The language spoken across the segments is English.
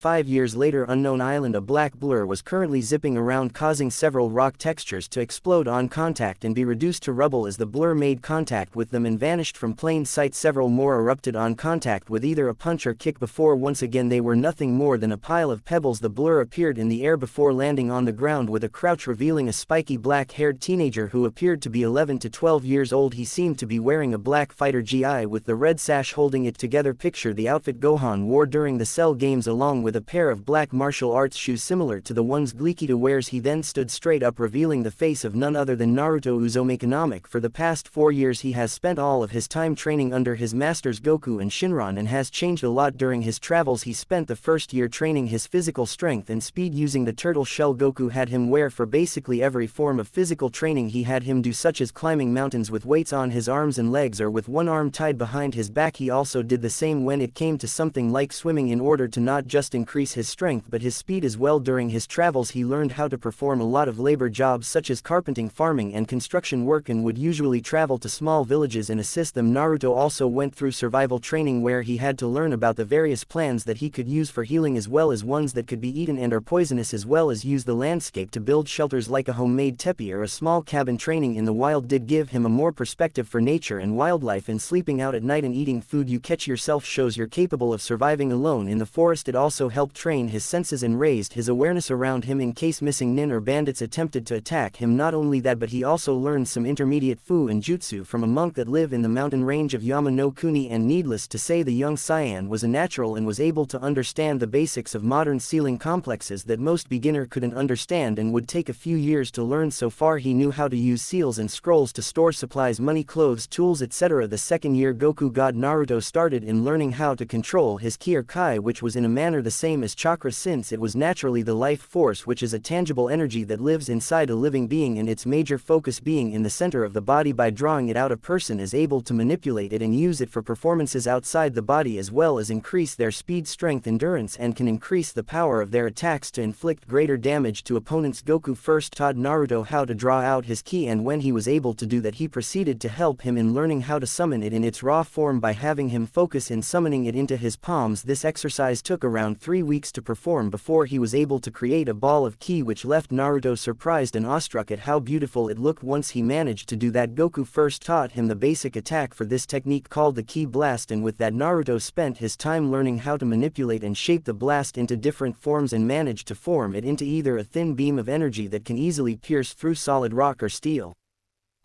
5 years later, unknown island. A black blur was currently zipping around, causing several rock textures to explode on contact and be reduced to rubble as the blur made contact with them and vanished from plain sight. Several more erupted on contact with either a punch or kick before once again they were nothing more than a pile of pebbles. The blur appeared in the air before landing on the ground with a crouch, revealing a spiky black-haired teenager who appeared to be 11 to 12 years old. He seemed to be wearing a black fighter GI with the red sash holding it together. Picture the outfit Gohan wore during the Cell games, along with a pair of black martial arts shoes similar to the ones Gleekito wears. He then stood straight up, revealing the face of none other than Naruto Uzumaki. For the past 4 years he has spent all of his time training under his masters Goku and Shinron and has changed a lot during his travels. He spent the first year training his physical strength and speed using the turtle shell Goku had him wear for basically every form of physical training he had him do, such as climbing mountains with weights on his arms and legs or with one arm tied behind his back. He also did the same when it came to something like swimming in order to not just increase his strength but his speed as well. During his travels he learned how to perform a lot of labor jobs such as carpenting, farming and construction work, and would usually travel to small villages and assist them. Naruto also went through survival training where he had to learn about the various plants that he could use for healing as well as ones that could be eaten and are poisonous, as well as use the landscape to build shelters like a homemade teepee or a small cabin. Training in the wild did give him a more perspective for nature and wildlife, and sleeping out at night and eating food you catch yourself shows you're capable of surviving alone in the forest. It also helped train his senses and raised his awareness around him in case missing nin or bandits attempted to attack him. Not only that, but he also learned some intermediate fu and jutsu from a monk that lived in the mountain range of Yama no Kuni, and needless to say the young SAIYAN was a natural and was able to understand the basics of modern sealing complexes that most beginner couldn't understand and would take a few years to learn. So far he knew how to use seals and scrolls to store supplies, money, clothes, tools, etc. The second year Goku got Naruto started in learning how to control his ki or kai, which was in a manner the same as chakra since it was naturally the life force, which is a tangible energy that lives inside a living being and its major focus being in the center of the body. By drawing it out a person is able to manipulate it and use it for performances outside the body, as well as increase their speed, strength, endurance, and can increase the power of their attacks to inflict greater damage to opponents. Goku first taught Naruto how to draw out his ki, and when he was able to do that he proceeded to help him in learning how to summon it in its raw form by having him focus in summoning it into his palms. This exercise took around 3 weeks to perform before he was able to create a ball of ki, which left Naruto surprised and awestruck at how beautiful it looked. Once he managed to do that, Goku first taught him the basic attack for this technique called the ki blast, and with that Naruto spent his time learning how to manipulate and shape the blast into different forms and managed to form it into either a thin beam of energy that can easily pierce through solid rock or steel,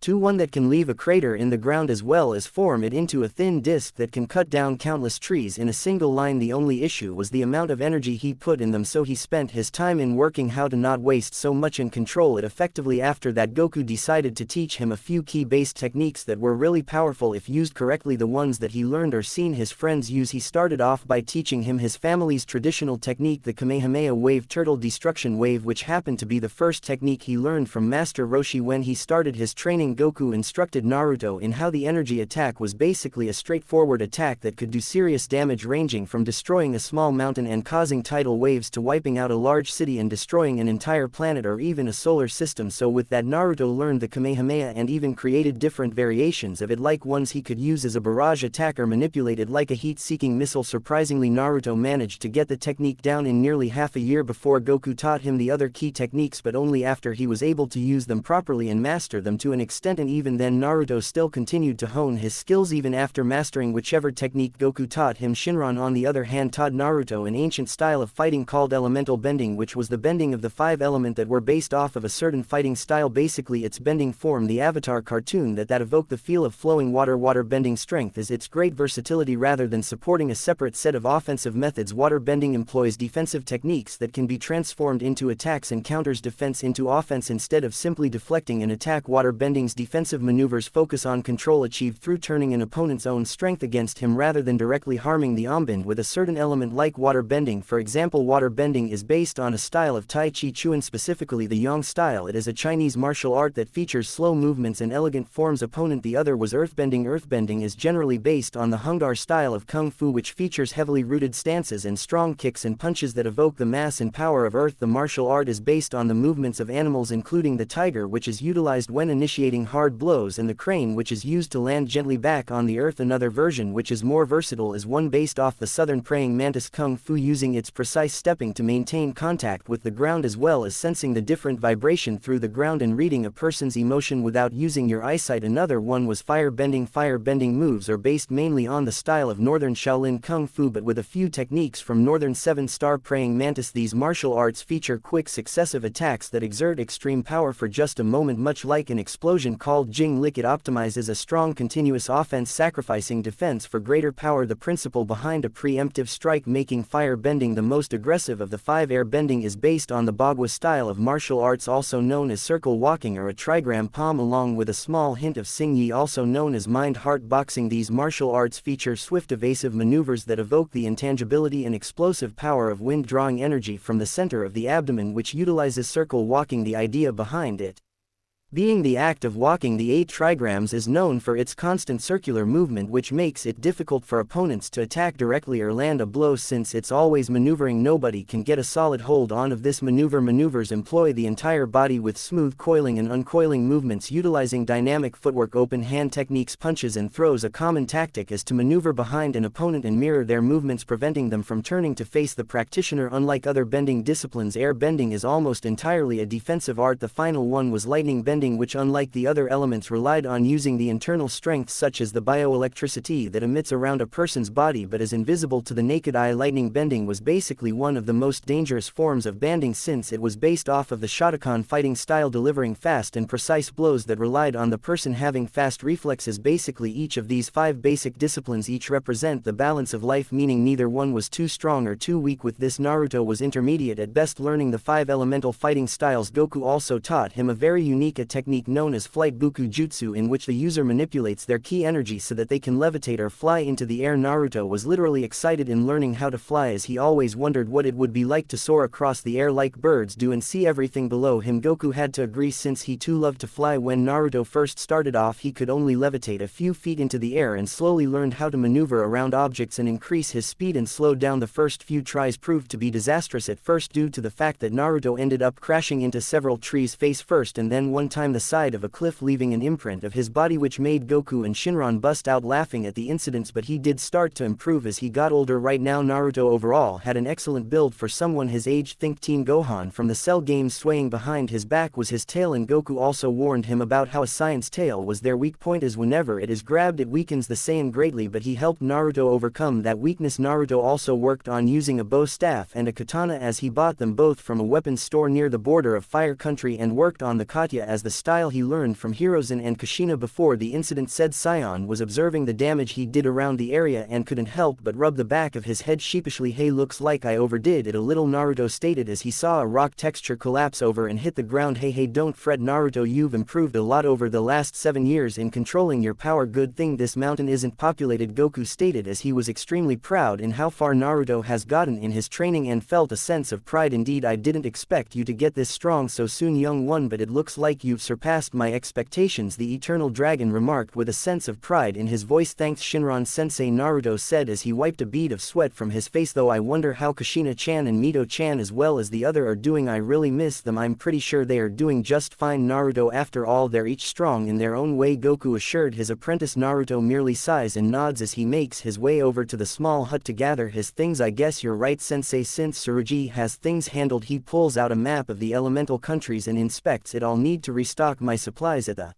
to one that can leave a crater in the ground, as well as form it into a thin disc that can cut down countless trees in a single line. The only issue was the amount of energy he put in them, so he spent his time in working how to not waste so much and control it effectively. After that Goku decided to teach him a few ki-based techniques that were really powerful if used correctly, the ones that he learned or seen his friends use. He started off by teaching him his family's traditional technique, the Kamehameha wave, turtle destruction wave, which happened to be the first technique he learned from Master Roshi. When he started his training, Goku instructed Naruto in how the energy attack was basically a straightforward attack that could do serious damage, ranging from destroying a small mountain and causing tidal waves to wiping out a large city and destroying an entire planet or even a solar system. So with that Naruto learned the Kamehameha and even created different variations of it, like ones he could use as a barrage attack or manipulated like a heat-seeking missile. Surprisingly, Naruto managed to get the technique down in nearly half a year before Goku taught him the other key techniques, but only after he was able to use them properly and master them to an extent, and even then Naruto still continued to hone his skills even after mastering whichever technique Goku taught him. Shinron on the other hand taught Naruto an ancient style of fighting called elemental bending, which was the bending of the 5 elements that were based off of a certain fighting style. Basically its bending form the Avatar cartoon that evoked the feel of flowing water. Water bending strength is its great versatility. Rather than supporting a separate set of offensive methods, water bending employs defensive techniques that can be transformed into attacks and counters defense into offense instead of simply deflecting an attack. Water bending's defensive maneuvers focus on control achieved through turning an opponent's own strength against him rather than directly harming the ombend with a certain element like water bending. For example, water bending is based on a style of Tai Chi Chuan, specifically the Yang style. It is a Chinese martial art that features slow movements and elegant forms. Opponent the other was earthbending. Earthbending is generally based on the Hung Dar style of Kung Fu, which features heavily rooted stances and strong kicks and punches that evoke the mass and power of earth. The martial art is based on the movements of animals, including the tiger, which is utilized when initiating eliminating hard blows, and the crane which is used to land gently back on the earth. Another version which is more versatile is one based off the southern praying mantis kung fu, using its precise stepping to maintain contact with the ground as well as sensing the different vibration through the ground and reading a person's emotion without using your eyesight. Another one was fire bending. Fire bending moves are based mainly on the style of northern Shaolin kung fu but with a few techniques from northern 7-star praying mantis. These martial arts feature quick successive attacks that exert extreme power for just a moment, much like an explosion called Jing Lik. It optimizes a strong continuous offense, sacrificing defense for greater power. The principle behind a preemptive strike, making fire bending the most aggressive of the 5. Air bending is based on the Bagua style of martial arts, also known as circle walking or a trigram palm, along with a small hint of Xing Yi, also known as mind-heart boxing. These martial arts feature swift evasive maneuvers that evoke the intangibility and explosive power of wind, drawing energy from the center of the abdomen, which utilizes circle walking. The idea behind it being the act of walking the 8 trigrams is known for its constant circular movement, which makes it difficult for opponents to attack directly or land a blow since it's always maneuvering. Nobody can get a solid hold on of this maneuver. Maneuvers employ the entire body with smooth coiling and uncoiling movements, utilizing dynamic footwork, open hand techniques, punches and throws. A common tactic is to maneuver behind an opponent and mirror their movements, preventing them from turning to face the practitioner. Unlike other bending disciplines, air bending is almost entirely a defensive art. The final one was lightning bending, which unlike the other elements relied on using the internal strength such as the bioelectricity that emits around a person's body but is invisible to the naked eye. Lightning bending was basically one of the most dangerous forms of bending since it was based off of the Shotokan fighting style, delivering fast and precise blows that relied on the person having fast reflexes. Basically, each of these 5 basic disciplines each represent the balance of life, meaning neither one was too strong or too weak. With this, Naruto was intermediate at best, learning the 5 elemental fighting styles. Goku also taught him a very unique technique known as flight buku jutsu, in which the user manipulates their ki energy so that they can levitate or fly into the air. Naruto was literally excited in learning how to fly, as he always wondered what it would be like to soar across the air like birds do and see everything below him. Goku had to agree since he too loved to fly. When Naruto first started off, he could only levitate a few feet into the air and slowly learned how to maneuver around objects and increase his speed and slow down. The first few tries proved to be disastrous at first due to the fact that Naruto ended up crashing into several trees face first and then one time the side of a cliff, leaving an imprint of his body which made Goku and Shinron bust out laughing at the incidents. But he did start to improve as he got older. Right now Naruto overall had an excellent build for someone his age. Think Teen Gohan from the Cell games. Swaying behind his back was his tail, and Goku also warned him about how a Saiyan's tail was their weak point, as whenever it is grabbed it weakens the Saiyan greatly, but he helped Naruto overcome that weakness. Naruto also worked on using a bow staff and a katana, as he bought them both from a weapons store near the border of Fire Country, and worked on the katya as the style he learned from Hirozen and Kushina. Before the incident, said SAIYAN was observing the damage he did around the area and couldn't help but rub the back of his head sheepishly. Hey, looks like I overdid it a little, Naruto stated as he saw a rock texture collapse over and hit the ground. Hey, don't fret Naruto, you've improved a lot over the last 7 years in controlling your power. Good thing this mountain isn't populated, Goku stated as he was extremely proud in how far Naruto has gotten in his training and felt a sense of pride. Indeed, I didn't expect you to get this strong so soon, young one, but it looks like you've surpassed my expectations, the Eternal Dragon remarked with a sense of pride in his voice. Thanks Shinron-sensei, Naruto said as he wiped a bead of sweat from his face. Though I wonder how Kushina-chan and Mito-chan as well as the other are doing. I really miss them. I'm pretty sure they are doing just fine, Naruto. After all, they're each strong in their own way, Goku assured his apprentice. Naruto merely sighs and nods as he makes his way over to the small hut to gather his things. I guess you're right, sensei. Since Tsurugi has things handled, he pulls out a map of the elemental countries and inspects it. I'll need to restock my supplies at the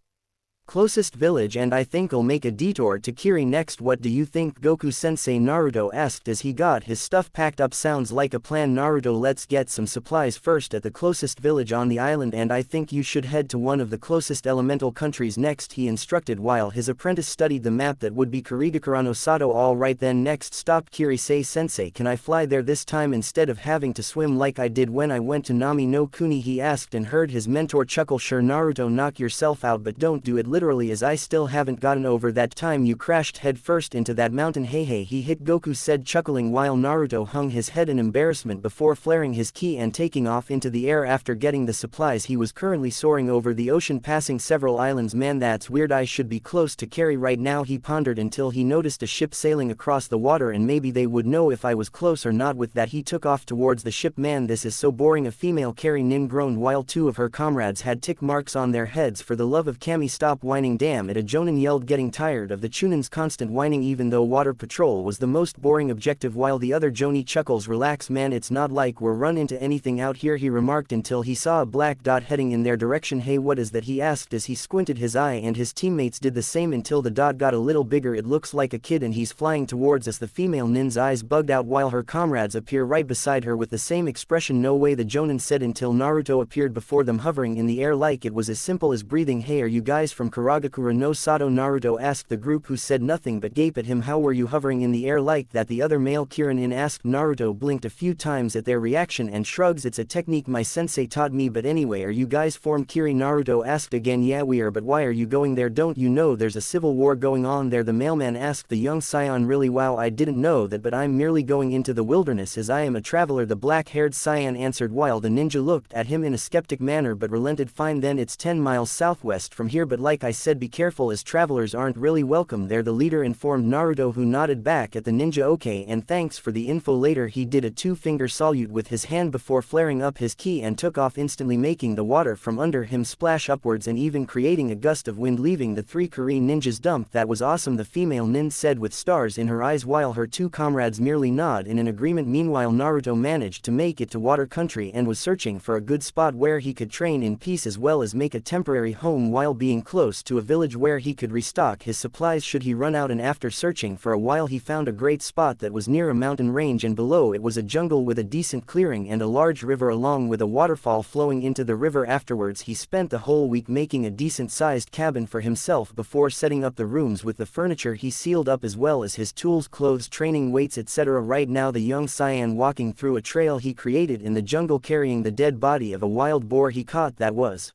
closest village, and I think I'll make a detour to Kiri next. What do you think, Goku-sensei? Naruto asked as he got his stuff packed up. Sounds like a plan, Naruto. Let's get some supplies first at the closest village on the island, and I think you should head to one of the closest elemental countries next, he instructed while his apprentice studied the map that would be Kirigakura Sato. All right then, next stop Kiri. Say sensei, can I fly there this time instead of having to swim like I did when I went to Nami no Kuni, he asked and heard his mentor chuckle. Sure Naruto, knock yourself out, but don't do it literally as I still haven't gotten over that time you crashed headfirst into that mountain. Hey hey, he hit, Goku said, chuckling while Naruto hung his head in embarrassment before flaring his ki and taking off into the air after getting the supplies. He was currently soaring over the ocean, passing several islands. Man, that's weird, I should be close to Carrie right now, he pondered until he noticed a ship sailing across the water, and maybe they would know if I was close or not. With that he took off towards the ship. Man, this is so boring. A female Carrie Nin groaned while two of her comrades had tick marks on their heads. For the love of Cammy, stop whining, damn it, a Jonin yelled, getting tired of the Chunin's constant whining. Even though water patrol was the most boring objective, while the other Joni chuckles, relax man, it's not like we're run into anything out here, he remarked until he saw a black dot heading in their direction. Hey, what is that, he asked as he squinted his eye, and his teammates did the same until the dot got a little bigger. It looks like a kid and he's flying towards us. The female Nin's eyes bugged out while her comrades appear right beside her with the same expression. No way, the Jonin said until Naruto appeared before them, hovering in the air like it was as simple as breathing. Hey, are you guys from Karagakura no Sato? Naruto asked the group, who said nothing but gape at him. How were you hovering in the air like that? The other male Kirin asked. Naruto blinked a few times at their reaction and shrugs. It's a technique my sensei taught me. But anyway, are you guys from Kiri? Naruto asked again. Yeah, we are, but why are you going there? Don't you know there's a civil war going on there? The mailman asked the young SAIYAN. Really? Wow, I didn't know that, but I'm merely going into the wilderness as I am a traveler, the black-haired SAIYAN answered while the ninja looked at him in a skeptic manner but relented. Fine then, it's 10 miles southwest from here, but like I said, be careful as travelers aren't really welcome there, the leader informed Naruto, who nodded back at the ninja. Okay, and thanks for the info. Later he did a two-finger salute with his hand before flaring up his ki and took off, instantly making the water from under him splash upwards and even creating a gust of wind, leaving the three Korean ninjas dumped. That was awesome, the female nin said with stars in her eyes while her two comrades merely nod in an agreement. Meanwhile, Naruto managed to make it to water country and was searching for a good spot where he could train in peace as well as make a temporary home while being close to a village where he could restock his supplies should he run out. And after searching for a while he found a great spot that was near a mountain range, and below it was a jungle with a decent clearing and a large river along with a waterfall flowing into the river. Afterwards he spent the whole week making a decent-sized cabin for himself before setting up the rooms with the furniture he sealed up as well as his tools, clothes, training weights, etc. Right now the young SAIYAN walking through a trail he created in the jungle carrying the dead body of a wild boar he caught that was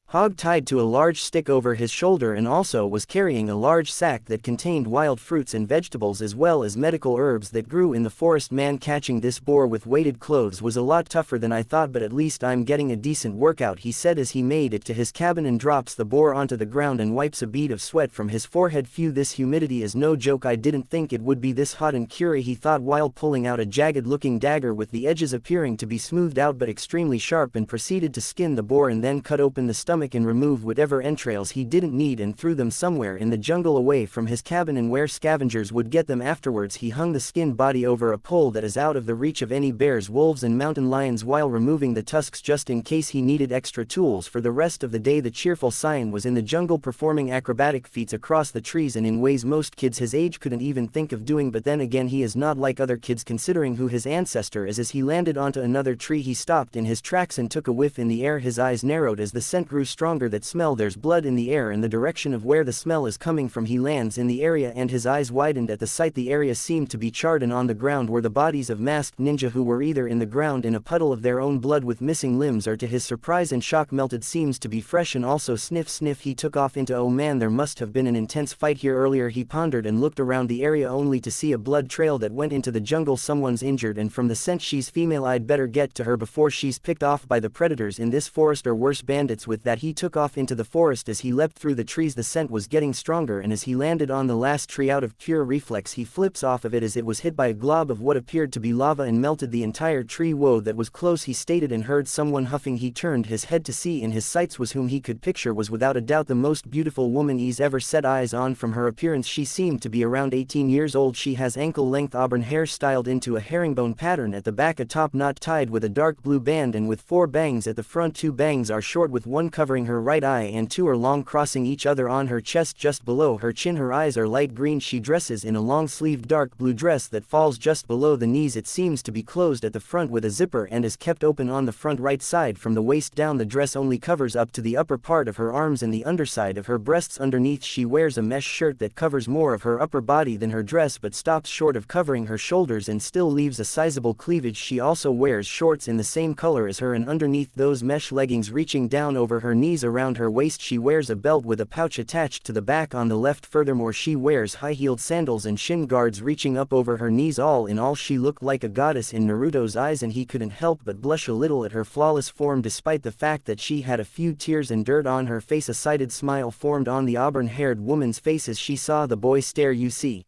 hog tied to a large stick over his shoulder, and also was carrying a large sack that contained wild fruits and vegetables as well as medical herbs that grew in the forest. Man, catching this boar with weighted clothes was a lot tougher than I thought, but at least I'm getting a decent workout, he said as he made it to his cabin and drops the boar onto the ground and wipes a bead of sweat from his forehead. Phew, this humidity is no joke, I didn't think it would be this hot and curie, he thought while pulling out a jagged looking dagger with the edges appearing to be smoothed out but extremely sharp, and proceeded to skin the boar and then cut open the stomach and remove whatever entrails he didn't need and threw them somewhere in the jungle away from his cabin and where scavengers would get them. Afterwards he hung the skinned body over a pole that is out of the reach of any bears, wolves and mountain lions while removing the tusks just in case he needed extra tools. For the rest of the day the cheerful SAIYAN was in the jungle performing acrobatic feats across the trees and in ways most kids his age couldn't even think of doing, but then again he is not like other kids considering who his ancestor is. As he landed onto another tree he stopped in his tracks and took a whiff in the air. His eyes narrowed as the scent grew stronger. That smell, there's blood in the air, and the direction of where the smell is coming from. He lands in the area and his eyes widened at the sight. The area seemed to be charred and on the ground were the bodies of masked ninja who were either in the ground in a puddle of their own blood with missing limbs or to his surprise and shock melted. Seems to be fresh and also sniff sniff. He took off into, oh man, there must have been an intense fight here earlier, he pondered and looked around the area only to see a blood trail that went into the jungle. Someone's injured, and from the scent she's female, I'd better get to her before she's picked off by the predators in this forest or worse, bandits. With that he took off into the forest. As he leapt through the trees the scent was getting stronger, and as he landed on the last tree out of pure reflex he flips off of it as it was hit by a glob of what appeared to be lava and melted the entire tree. Whoa, that was close, he stated, and heard someone huffing. He turned his head to see in his sights was whom he could picture was without a doubt the most beautiful woman he's ever set eyes on. From her appearance she seemed to be around 18 years old. She has ankle-length auburn hair styled into a herringbone pattern at the back, a top knot tied with a dark blue band and with 4 bangs at the front. 2 bangs are short with one covering her right eye and 2 are long crossing each other on her chest just below her chin. Her eyes are light green. She dresses in a long-sleeved dark blue dress that falls just below the knees. It seems to be closed at the front with a zipper and is kept open on the front right side from the waist down. The dress only covers up to the upper part of her arms and the underside of her breasts. Underneath she wears a mesh shirt that covers more of her upper body than her dress but stops short of covering her shoulders and still leaves a sizable cleavage. She also wears shorts in the same color as her and underneath those mesh leggings reaching down over her her knees. Around her waist she wears a belt with a pouch attached to the back on the left. Furthermore, she wears high-heeled sandals and shin guards reaching up over her knees. All in all, she looked like a goddess in Naruto's eyes, and he couldn't help but blush a little at her flawless form despite the fact that she had a few tears and dirt on her face. A sided smile formed on the auburn-haired woman's face as she saw the boy stare. "You see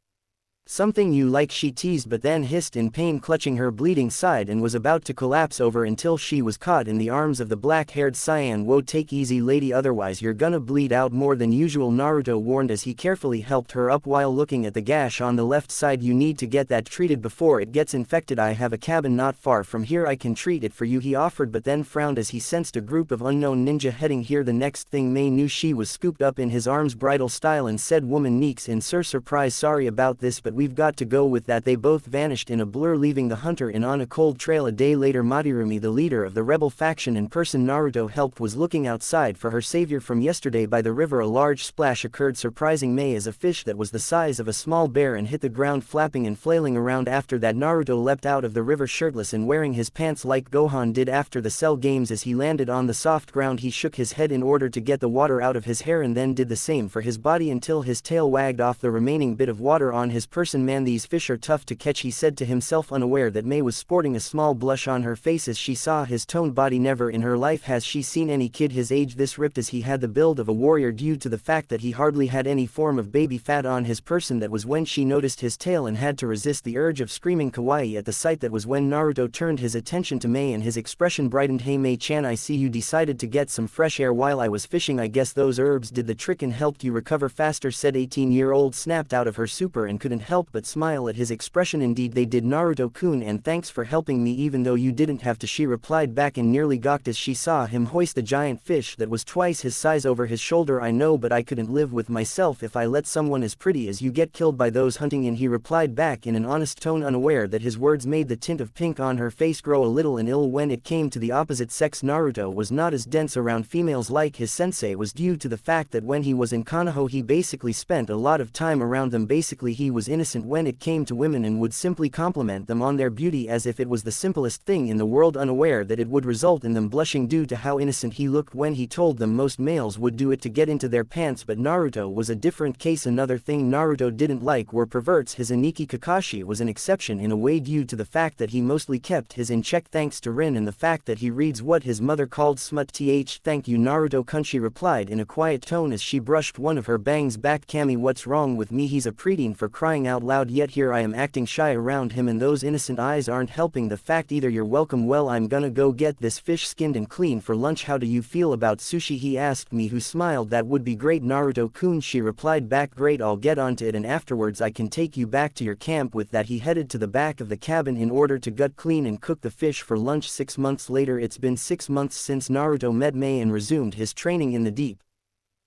something you like?" she teased, but then hissed in pain, clutching her bleeding side, and was about to collapse over until she was caught in the arms of the black-haired SAIYAN. "Whoa, take easy lady, otherwise you're gonna bleed out more than usual," Naruto warned as he carefully helped her up while looking at the gash on the left side. "You need to get that treated before it gets infected. I have a cabin not far from here, I can treat it for you," he offered, but then frowned as he sensed a group of unknown ninja heading here. The next thing May knew, she was scooped up in his arms bridal style and said, "Woman Neeks in surprise, sorry about this, but we've got to go." With that, they both vanished in a blur, leaving the hunter in on a cold trail. A day later, Madarumi, the leader of the rebel faction and person Naruto helped, was looking outside for her savior from yesterday by the river. A large splash occurred, surprising May as a fish that was the size of a small bear and hit the ground, flapping and flailing around. After that, Naruto leapt out of the river shirtless and wearing his pants like Gohan did after the Cell games. As he landed on the soft ground, he shook his head in order to get the water out of his hair and then did the same for his body until his tail wagged off the remaining bit of water on his person. "Man, these fish are tough to catch," he said to himself, unaware that May was sporting a small blush on her face as she saw his toned body. Never in her life has she seen any kid his age this ripped, as he had the build of a warrior due to the fact that he hardly had any form of baby fat on his person. That was when she noticed his tail and had to resist the urge of screaming kawaii at the sight. That was when Naruto turned his attention to May and his expression brightened. "Hey May-chan, I see you decided to get some fresh air while I was fishing. I guess those herbs did the trick and helped you recover faster," said 18-year-old, snapped out of her stupor and couldn't help but smile at his expression. "Indeed they did, Naruto-kun, and thanks for helping me even though you didn't have to," she replied back and nearly gawked as she saw him hoist a giant fish that was twice his size over his shoulder. "I know, but I couldn't live with myself if I let someone as pretty as you get killed by those hunting in," he replied back in an honest tone, unaware that his words made the tint of pink on her face grow a little and ill. When it came to the opposite sex, Naruto was not as dense around females like his sensei was, due to the fact that when he was in Konoha he basically spent a lot of time around them. Basically he was innocent when it came to women and would simply compliment them on their beauty as if it was the simplest thing in the world, unaware that it would result in them blushing due to how innocent he looked when he told them most males would do it to get into their pants. But Naruto was a different case. Another thing Naruto didn't like were perverts. His Aniki Kakashi was an exception in a way due to the fact that he mostly kept his in check thanks to Rin and the fact that he reads what his mother called smut. Thank you Naruto-kun, she replied in a quiet tone as she brushed one of her bangs back. "Kami, what's wrong with me? He's a preteen for crying out loud, yet here I am acting shy around him and those innocent eyes aren't helping the fact either. You're welcome. Well, I'm gonna go get this fish skinned and clean for lunch. How do you feel about sushi?" he asked me, who smiled. "That would be great Naruto-kun," she replied back. "Great, I'll get onto it and afterwards I can take you back to your camp." With that he headed to the back of the cabin in order to gut clean and cook the fish for lunch. 6 months later. It's been 6 months since Naruto met May and resumed his training in the deep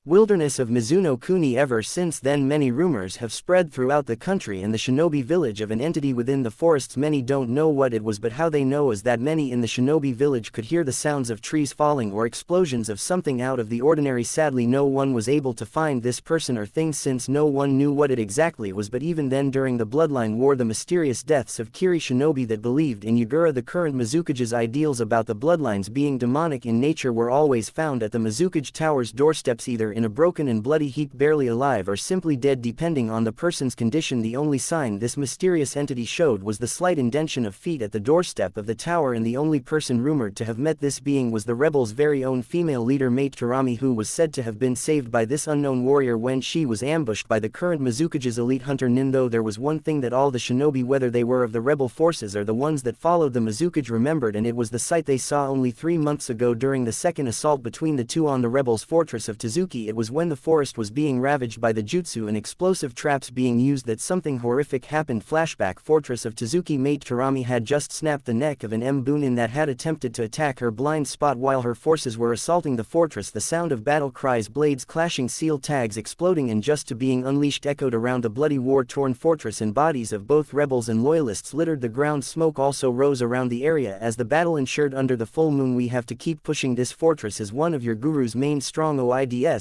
wilderness of Mizuno Kuni. Ever since then many rumors have spread throughout the country and the shinobi village of an entity within the forests. Many don't know what it was, but how they know is that many in the shinobi village could hear the sounds of trees falling or explosions of something out of the ordinary. Sadly no one was able to find this person or thing since no one knew what it exactly was. But even then, during the Bloodline War, the mysterious deaths of Kiri shinobi that believed in Yagura, the current Mizukage's ideals about the bloodlines being demonic in nature, were always found at the Mizukage Tower's doorsteps, either in a broken and bloody heap, barely alive, or simply dead depending on the person's condition. The only sign this mysterious entity showed was the slight indentation of feet at the doorstep of the tower, and the only person rumored to have met this being was the rebels' very own female leader Mate Tarami, who was said to have been saved by this unknown warrior when she was ambushed by the current Mizukage's elite hunter Nin. Though there was one thing that all the shinobi, whether they were of the rebel forces or the ones that followed the Mizukage, remembered, and it was the sight they saw only 3 months ago during the second assault between the two on the rebels' fortress of Tezuki. It was when the forest was being ravaged by the jutsu and explosive traps being used that something horrific happened. Flashback: Fortress of Tezuki. Mate Tarami had just snapped the neck of an Mbunin that had attempted to attack her blind spot while her forces were assaulting the fortress. The sound of battle cries, blades clashing, seal tags exploding, and just to being unleashed echoed around the bloody war-torn fortress, and bodies of both rebels and loyalists littered the ground. Smoke also rose around the area as the battle ensured under the full moon. "We have to keep pushing. This fortress is one of your guru's main strongholds.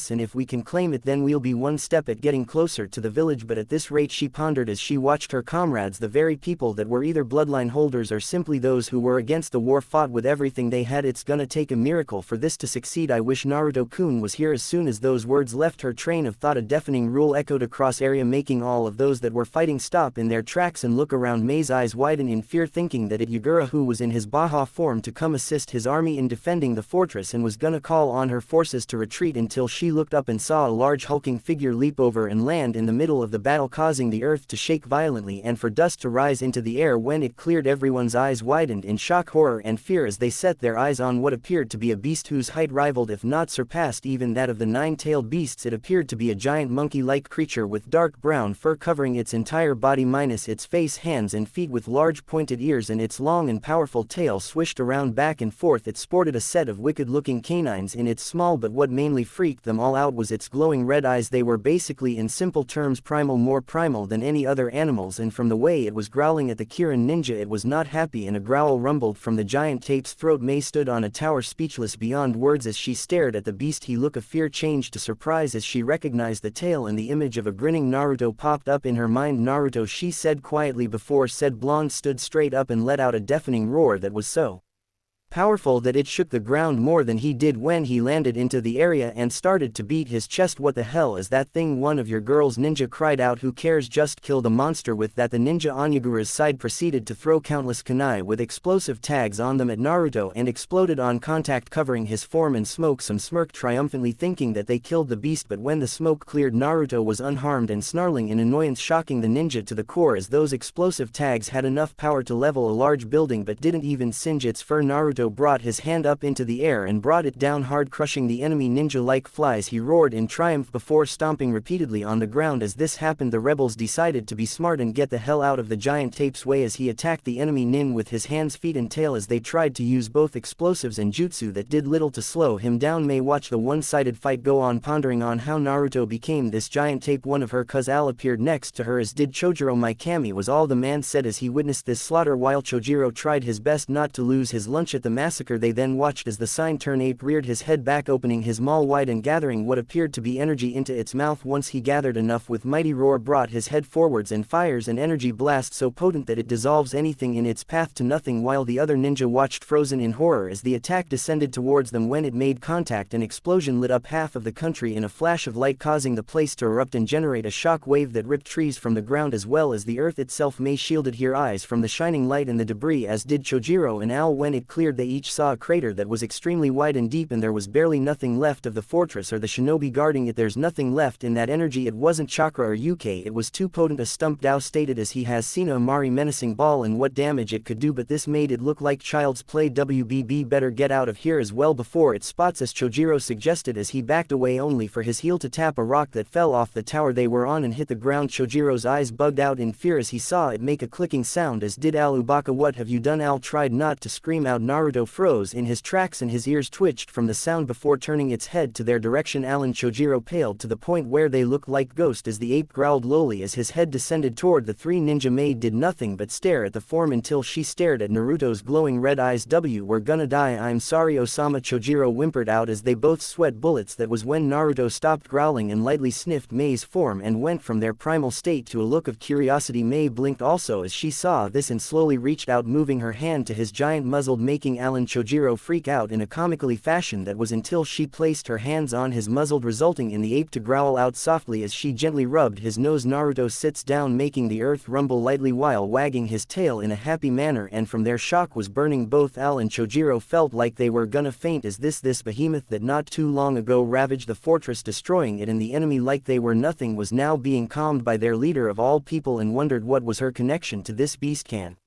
us, and if we can claim it then we'll be one step at getting closer to the village. But at this rate, she pondered as she watched her comrades, the very people that were either bloodline holders or simply those who were against the war, fought with everything they had. It's gonna take a miracle for this to succeed. I wish Naruto-kun was here. As soon as those words left her train of thought, a deafening roar echoed across area, making all of those that were fighting stop in their tracks and look around. Mei's eyes widen in fear, thinking that it Yagura, who was in his Baha form, to come assist his army in defending the fortress and was gonna call on her forces to retreat, until she looked up and saw a large hulking figure leap over and land in the middle of the battle, causing the earth to shake violently and for dust to rise into the air. When it cleared, everyone's eyes widened in shock, horror and fear as they set their eyes on what appeared to be a beast whose height rivaled, if not surpassed, even that of the nine-tailed beasts. It appeared to be a giant monkey-like creature with dark brown fur covering its entire body minus its face, hands and feet, with large pointed ears, and its long and powerful tail swished around back and forth. It sported a set of wicked-looking canines in its small, but what mainly freaked them all out was its glowing red eyes. They were basically, in simple terms, primal, more primal than any other animals, and from the way it was growling at the Kirin ninja, it was not happy, and a growl rumbled from the giant tape's throat. Mei stood on a tower, speechless beyond words as she stared at the beast. Her look of fear changed to surprise as she recognized the tail, and the image of a grinning Naruto popped up in her mind. Naruto, she said quietly. Before said blonde stood straight up and let out a deafening roar that was so powerful that it shook the ground more than he did when he landed into the area and started to beat his chest. What the hell is that thing? One of your girls, ninja cried out. Who cares, just kill the monster. With that, the ninja on Yagura's side proceeded to throw countless kunai with explosive tags on them at Naruto and exploded on contact, covering his form in smoke. Some smirked triumphantly, thinking that they killed the beast, but when the smoke cleared, Naruto was unharmed and snarling in annoyance, shocking the ninja to the core as those explosive tags had enough power to level a large building but didn't even singe its fur. Naruto brought his hand up into the air and brought it down hard, crushing the enemy ninja like flies. He roared in triumph before stomping repeatedly on the ground. As this happened, the rebels decided to be smart and get the hell out of the giant tape's way as he attacked the enemy nin with his hands, feet and tail, as they tried to use both explosives and jutsu that did little to slow him down. Mei watched the one-sided fight go on, pondering on how Naruto became this giant tape. One of her Kazal appeared next to her, as did Chojiro. "My Kami," was all the man said as he witnessed this slaughter, while Chojiro tried his best not to lose his lunch at the massacre. They then watched as the sign-turn ape reared his head back, opening his maw wide and gathering what appeared to be energy into its mouth. Once he gathered enough, with mighty roar brought his head forwards and fires an energy blast so potent that it dissolves anything in its path to nothing, while the other ninja watched frozen in horror as the attack descended towards them. When it made contact, an explosion lit up half of the country in a flash of light, causing the place to erupt and generate a shock wave that ripped trees from the ground as well as the earth itself. Mei shielded her eyes from the shining light and the debris, as did Chojiro and Al. When it cleared, they each saw a crater that was extremely wide and deep, and there was barely nothing left of the fortress or the shinobi guarding it. "There's nothing left in that energy. It wasn't chakra or yuke, it was too potent," a stump Dao stated as he has seen a Amari menacing ball and what damage it could do, but this made it look like child's play. "WBB better get out of here as well before it spots us," Chojiro suggested as he backed away, only for his heel to tap a rock that fell off the tower they were on and hit the ground. Chojiro's eyes bugged out in fear as he saw it make a clicking sound, as did Al. "Ubaka, what have you done?" Al tried not to scream out. Naruto froze in his tracks and his ears twitched from the sound before turning its head to their direction. Al and Chojiro paled to the point where they looked like ghosts as the ape growled lowly as his head descended toward the three ninja. Mei did nothing but stare at the form until she stared at Naruto's glowing red eyes. "We're gonna die. I'm sorry, Osama," Chojiro whimpered out as they both sweat bullets. That was when Naruto stopped growling and lightly sniffed Mei's form and went from their primal state to a look of curiosity. Mei blinked also as she saw this and slowly reached out, moving her hand to his giant muzzle, making Al and Chojiro freak out in a comically fashion that was until she placed her hands on his muzzle, resulting in the ape to growl out softly as she gently rubbed his nose. Naruto sits down, making the earth rumble lightly while wagging his tail in a happy manner, and from their shock was burning. Both Al and Chojiro felt like they were gonna faint as this behemoth that not too long ago ravaged the fortress, destroying it and the enemy like they were nothing, was now being calmed by their leader of all people, and wondered what was her connection to this beast. Can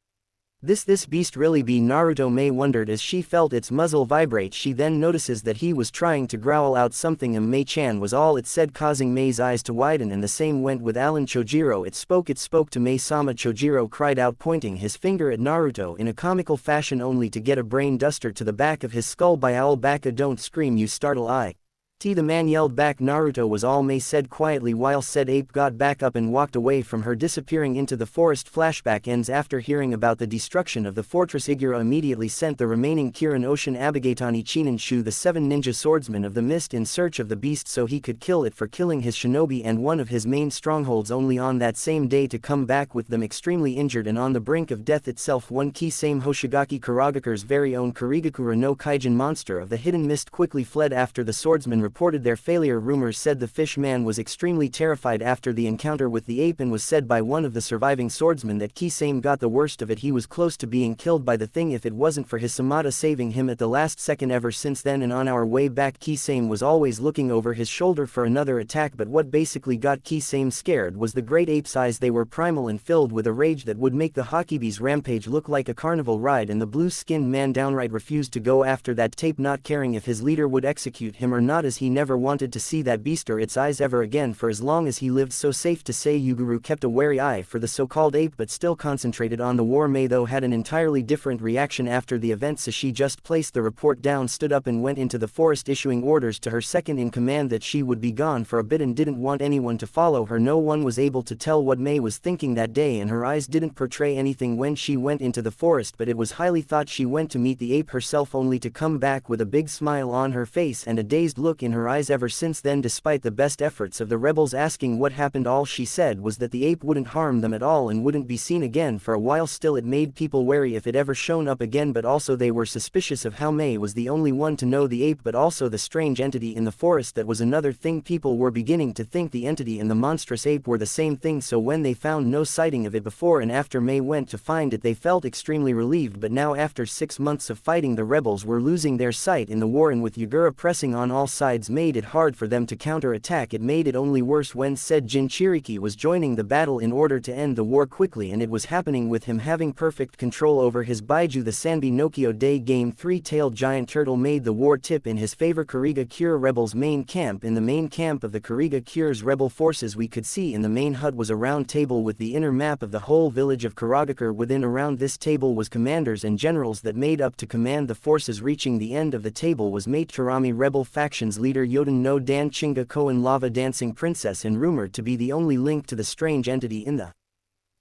this beast really be Naruto? Mei wondered as she felt its muzzle vibrate. She then notices that he was trying to growl out something. Mei-chan was all it said, causing Mei's eyes to widen, and the same went with Al and Chojiro. It spoke to Mei-sama," Chojiro cried out, pointing his finger at Naruto in a comical fashion, only to get a brain duster to the back of his skull by Owl. "Baka, don't scream, you startle I." The man yelled back. Naruto was all May said quietly while said ape got back up and walked away from her, disappearing into the forest. Flashback ends after hearing about the destruction of the fortress. Igura immediately sent the remaining Kirin Ocean Abigatani Chinanshu, the 7 ninja swordsmen of the mist, in search of the beast so he could kill it for killing his shinobi and one of his main strongholds, only on that same day to come back with them extremely injured and on the brink of death itself. One Kisame Hoshigaki Karagakure's very own Karigakura no Kaijin monster of the hidden mist quickly fled after the swordsmen reported their failure. Rumors said the fish man was extremely terrified after the encounter with the ape, and was said by one of the surviving swordsmen that Kisame got the worst of it. He was close to being killed by the thing if it wasn't for his Samada saving him at the last second. Ever since then and on our way back, Kisame was always looking over his shoulder for another attack, but what basically got Kisame scared was the great ape's eyes. They were primal and filled with a rage that would make the Hakibi's rampage look like a carnival ride, and the blue-skinned man downright refused to go after that tape, not caring if his leader would execute him or not, as he never wanted to see that beast or its eyes ever again for as long as he lived. So safe to say Yuguru kept a wary eye for the so-called ape but still concentrated on the war. Mei though had an entirely different reaction after the event, so she just placed the report down, stood up and went into the forest, issuing orders to her second in command that she would be gone for a bit and didn't want anyone to follow her. No one was able to tell what Mei was thinking that day, and her eyes didn't portray anything when she went into the forest, but it was highly thought she went to meet the ape herself, only to come back with a big smile on her face and a dazed look in her eyes. Ever since then, despite the best efforts of the rebels asking what happened, all she said was that the ape wouldn't harm them at all and wouldn't be seen again for a while. Still, it made people wary if it ever shown up again, but also they were suspicious of how Mei was the only one to know the ape but also the strange entity in the forest. That was another thing. People were beginning to think the entity and the monstrous ape were the same thing, so when they found no sighting of it before and after Mei went to find it, they felt extremely relieved. But now, after 6 months of fighting, the rebels were losing their sight in the war, and with Yugura pressing on all sides made it hard for them to counter-attack. It made it only worse when said Jinchuriki was joining the battle in order to end the war quickly, and it was happening with him having perfect control over his Baiju. The Sanbi Nokio Day Game 3-tailed giant turtle made the war tip in his favor. Kuriga Kure rebels main camp. In the main camp of the Kuriga Kure's rebel forces, we could see in the main hut was a round table with the inner map of the whole village of Karagakure within. Around this table was commanders and generals that made up to command the forces. Reaching the end of the table was Mate Tarami, rebel factions leader Yoden no Dan Chinga Koen, lava dancing princess and rumored to be the only link to the strange entity in the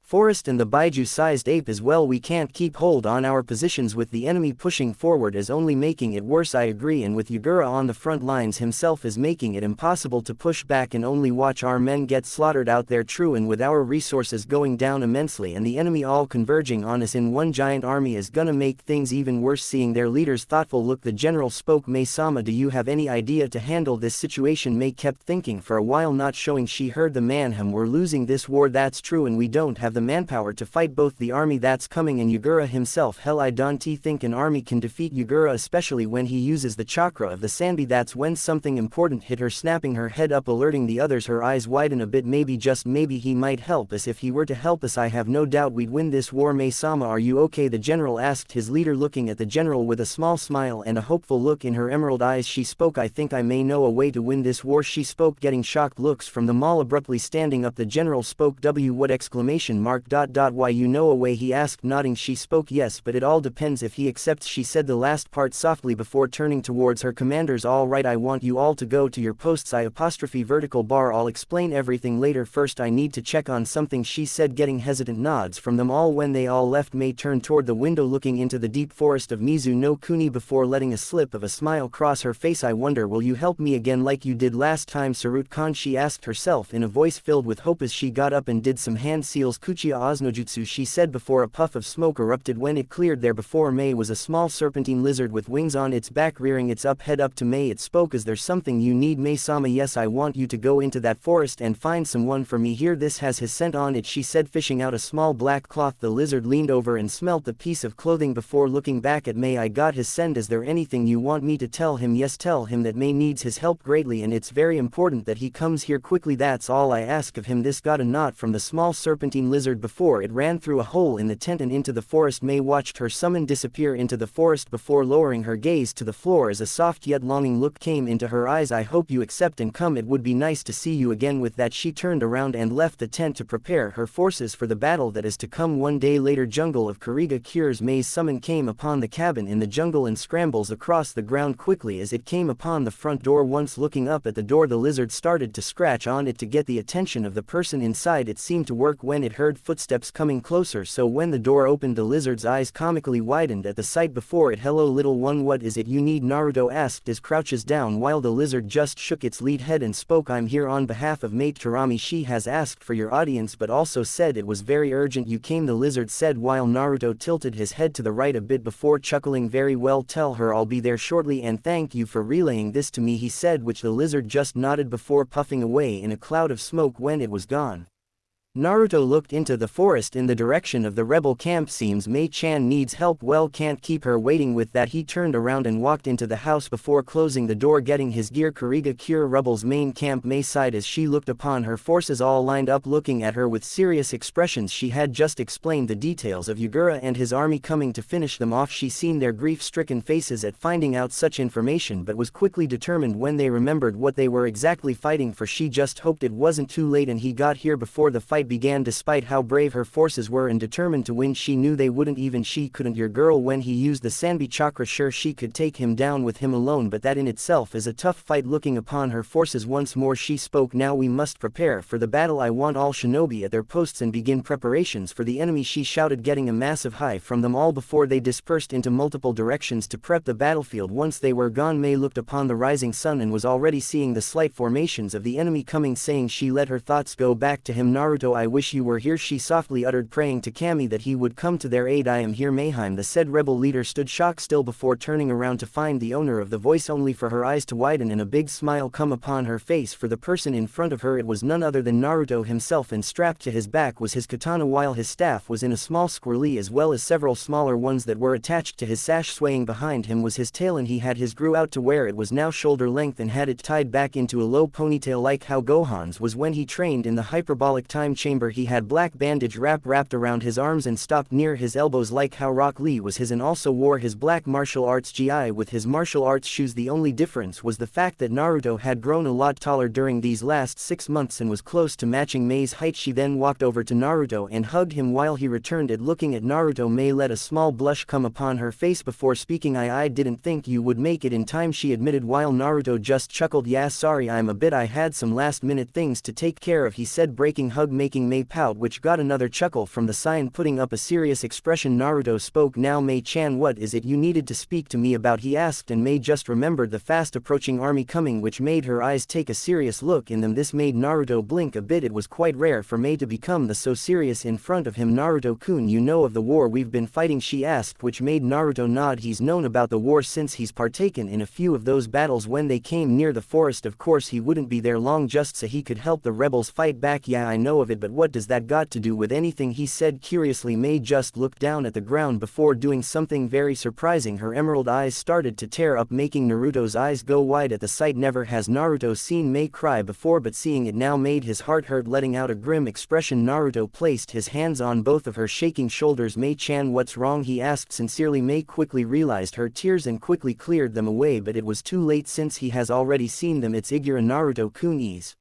forest, and the Baiju-sized ape as well. We can't keep hold on our positions with the enemy pushing forward is only making it worse. I agree, and with Yugura on the front lines himself is making it impossible to push back and only watch our men get slaughtered out there. True, and with our resources going down immensely and the enemy all converging on us in one giant army is gonna make things even worse. Seeing their leader's thoughtful look, the general spoke. Mei-sama, do you have any idea to handle this situation? Mei kept thinking for a while, not showing she heard the manham. We're losing this war, that's true, and we don't have the manpower to fight both the army that's coming and Yugura himself. Hell, I don't think an army can defeat Yugura, especially when he uses the chakra of the Sanbi. That's when something important hit her, snapping her head up, alerting the others. Her eyes widen a bit. Maybe, just maybe, he might help us. If he were to help us, I have no doubt we'd win this war. Mei-sama, are you okay? The general asked his leader, looking at the general with a small smile and a hopeful look in her emerald eyes. She spoke. I think I may know a way to win this war. She spoke, getting shocked looks from them all. Abruptly standing up, the general spoke. What exclamation mark. Why, you know a way? He asked, nodding. She spoke. Yes, but it all depends if he accepts. She said the last part softly before turning towards her commanders. All right, I want you all to go to your posts. Vertical bar. I'll explain everything later. First I need to check on something, she said, getting hesitant nods from them all. When they all left, Mei turned toward the window looking into the deep forest of Mizu no Kuni before letting a slip of a smile cross her face. I wonder, will you help me again like you did last time, Sarut-kan? She asked herself in a voice filled with hope as she got up and did some hand seals. Kuchiya Oznojutsu, she said before a puff of smoke erupted. When it cleared, there before Mei was a small serpentine lizard with wings on its back, rearing its head up to Mei. It spoke. Is there something you need? Mei-sama, yes, I want you to go into that forest and find someone for me here. This has his scent on it, she said, fishing out a small black cloth. The lizard leaned over and smelt the piece of clothing before looking back at Mei. I got his scent. Is there anything you want me to tell him? Yes, tell him that Mei needs his help greatly and it's very important that he comes here quickly. That's all I ask of him. This got a nod from the small serpentine lizard. lizard before it ran through a hole in the tent and into the forest. May watched her summon disappear into the forest before lowering her gaze to the floor as a soft yet longing look came into her eyes. I hope you accept and come. It would be nice to see you again. With that she turned around and left the tent to prepare her forces for the battle that is to come. One day later, jungle of Kuriga cures. May's summon came upon the cabin in the jungle and scrambles across the ground quickly as it came upon the front door. Once looking up at the door, the lizard started to scratch on it to get the attention of the person inside. It seemed to work when it heard footsteps coming closer, so when the door opened the lizard's eyes comically widened at the sight before it. Hello little one, what is it you need? Naruto asked as crouches down while the lizard just shook its lead head and spoke. I'm here on behalf of mate Tarami. She has asked for your audience but also said it was very urgent you came, the lizard said while Naruto tilted his head to the right a bit before chuckling. Very well, tell her I'll be there shortly and thank you for relaying this to me, he said, which the lizard just nodded before puffing away in a cloud of smoke when it was gone. Naruto looked into the forest in the direction of the rebel camp. Seems Mei-chan needs help. Well, can't keep her waiting. With that he turned around and walked into the house before closing the door. Getting his gear, Kuriga cure rebels main camp. Mei sighed as she looked upon her forces all lined up looking at her with serious expressions. She had just explained the details of Yagura and his army coming to finish them off. She seen their grief-stricken faces at finding out such information but was quickly determined when they remembered what they were exactly fighting for. She just hoped it wasn't too late and he got here before the fight began. Despite how brave her forces were and determined to win, she knew they wouldn't. Even she couldn't. Your girl, when he used the Sanbi chakra, sure she could take him down with him alone, but that in itself is a tough fight. Looking upon her forces once more she spoke. Now we must prepare for the battle. I want all shinobi at their posts and begin preparations for the enemy, she shouted, getting a massive hi from them all before they dispersed into multiple directions to prep the battlefield. Once they were gone, Mei looked upon the rising sun and was already seeing the slight formations of the enemy coming, saying she let her thoughts go back to him. Naruto, I wish you were here, she softly uttered, praying to Kami that he would come to their aid. I am here. Mayhem, the said rebel leader, stood shocked still before turning around to find the owner of the voice, only for her eyes to widen and a big smile come upon her face. For the person in front of her, it was none other than Naruto himself, and strapped to his back was his katana while his staff was in a small squirrely as well as several smaller ones that were attached to his sash. Swaying behind him was his tail and he had his grew out to where it was now shoulder length and had it tied back into a low ponytail like how Gohan's was when he trained in the hyperbolic time chamber. He had black bandage wrapped around his arms and stopped near his elbows like how Rock Lee was his, and also wore his black martial arts gi with his martial arts shoes. The only difference was the fact that Naruto had grown a lot taller during these last 6 months and was close to matching Mei's height. She then walked over to Naruto and hugged him while he returned it. Looking at Naruto, Mei let a small blush come upon her face before speaking. I didn't think you would make it in time, she admitted while Naruto just chuckled. Yeah, sorry, I had some last minute things to take care of, he said, breaking hug making Mei pout, which got another chuckle from the SAIYAN, putting up a serious expression. Naruto spoke. Now Mei-chan, what is it you needed to speak to me about, he asked, and Mei just remembered the fast approaching army coming, which made her eyes take a serious look in them. This made Naruto blink a bit. It was quite rare for Mei to become so serious in front of him. Naruto-kun, you know of the war we've been fighting, she asked, which made Naruto nod. He's known about the war since he's partaken in a few of those battles when they came near the forest. Of course he wouldn't be there long just so he could help the rebels fight back. Yeah, I know of it, but what does that got to do with anything, he said curiously. Mei just looked down at the ground before doing something very surprising. Her emerald eyes started to tear up, making Naruto's eyes go wide at the sight. Never has Naruto seen Mei cry before, but seeing it now made his heart hurt. Letting out a grim expression, Naruto placed his hands on both of her shaking shoulders. Mei-chan, what's wrong, he asked sincerely. Mei quickly realized her tears and quickly cleared them away, but it was too late since he has already seen them. It's Igura. Naruto-kun is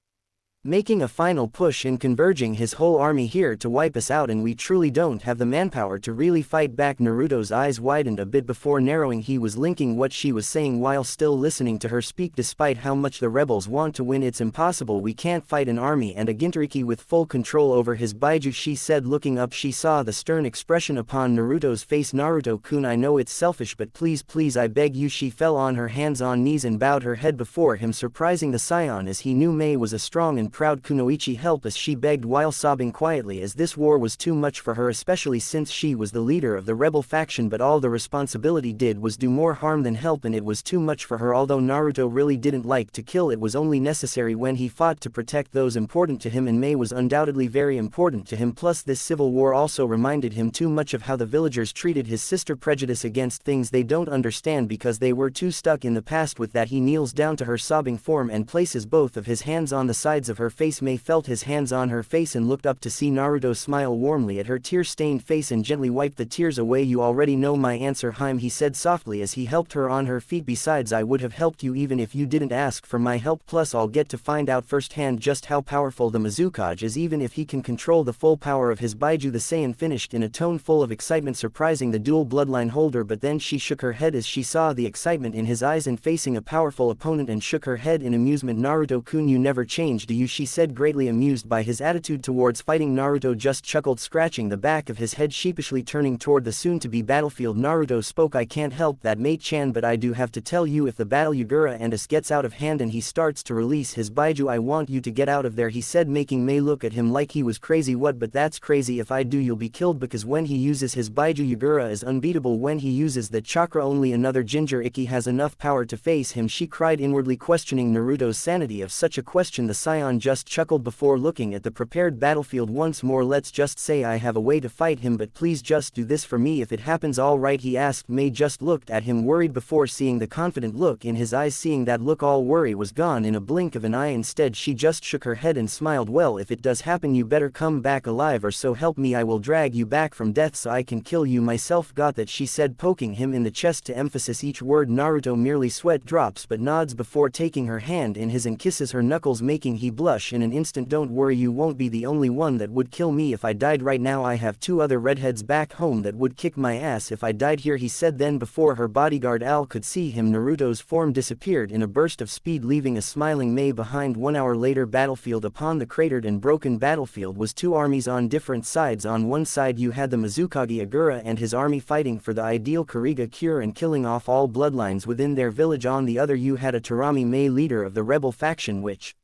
making a final push in converging his whole army here to wipe us out, and we truly don't have the manpower to really fight back. Naruto's eyes widened a bit before narrowing. He was linking what she was saying while still listening to her speak. Despite how much the rebels want to win, it's impossible. We can't fight an army and a Gintoki with full control over his Baiju, she said. Looking up, she saw the stern expression upon Naruto's face. Naruto-kun, I know it's selfish, but please I beg you. She fell on her hands on knees and bowed her head before him, surprising the SAIYAN as he knew Mei was a strong and proud kunoichi. Help us, she begged while sobbing quietly, as this war was too much for her, especially since she was the leader of the rebel faction, but all the responsibility did was do more harm than help, and it was too much for her. Although Naruto really didn't like to kill, it was only necessary when he fought to protect those important to him, and Mei was undoubtedly very important to him. Plus this civil war also reminded him too much of how the villagers treated his sister, prejudice against things they don't understand because they were too stuck in the past. With that he kneels down to her sobbing form and places both of his hands on the sides of her her face. Mei felt his hands on her face and looked up to see Naruto smile warmly at her tear-stained face and gently wipe the tears away. You already know my answer, Haim, he said softly as he helped her on her feet. Besides, I would have helped you even if you didn't ask for my help. Plus I'll get to find out firsthand just how powerful the Mizukage is, even if he can control the full power of his Baiju. The Saiyan finished in a tone full of excitement, surprising the dual bloodline holder, but then she shook her head as she saw the excitement in his eyes and facing a powerful opponent, and shook her head in amusement. Naruto-kun, you never change, do you? She said, greatly amused by his attitude towards fighting. Naruto just chuckled, scratching the back of his head, sheepishly turning toward the soon-to-be battlefield. Naruto spoke, I can't help that, Mei-chan, but I do have to tell you, if the battle Yagura and us gets out of hand and he starts to release his Baiju, I want you to get out of there, he said, making Mei look at him like he was crazy. What? But that's crazy. If I do, you'll be killed, because when he uses his Baiju, Yagura is unbeatable. When he uses the chakra, only another Ginger Ikki has enough power to face him, she cried, inwardly questioning Naruto's sanity of such a question. The Saiyan just chuckled before looking at the prepared battlefield once more. Let's just say I have a way to fight him, but please just do this for me if it happens, all right, he asked. Mei just looked at him worried before seeing the confident look in his eyes. Seeing that look, all worry was gone in a blink of an eye. Instead, she just shook her head and smiled. Well, if it does happen, you better come back alive, or so help me I will drag you back from death so I can kill you myself. Got that, she said, poking him in the chest to emphasize each word. Naruto merely sweat drops but nods before taking her hand in his and kisses her knuckles, making he blush in an instant. Don't worry, you won't be the only one that would kill me if I died right now. I have 2 other redheads back home that would kick my ass if I died here, he said. Then before her bodyguard Al could see him, Naruto's form disappeared in a burst of speed, leaving a smiling Mei behind. 1 hour later, battlefield. Upon the cratered and broken battlefield was 2 armies on different sides. On one side you had the Mizukage Agura and his army fighting for the ideal Kuriga cure and killing off all bloodlines within their village. On the other you had a Tarami Mei, leader of the rebel faction, which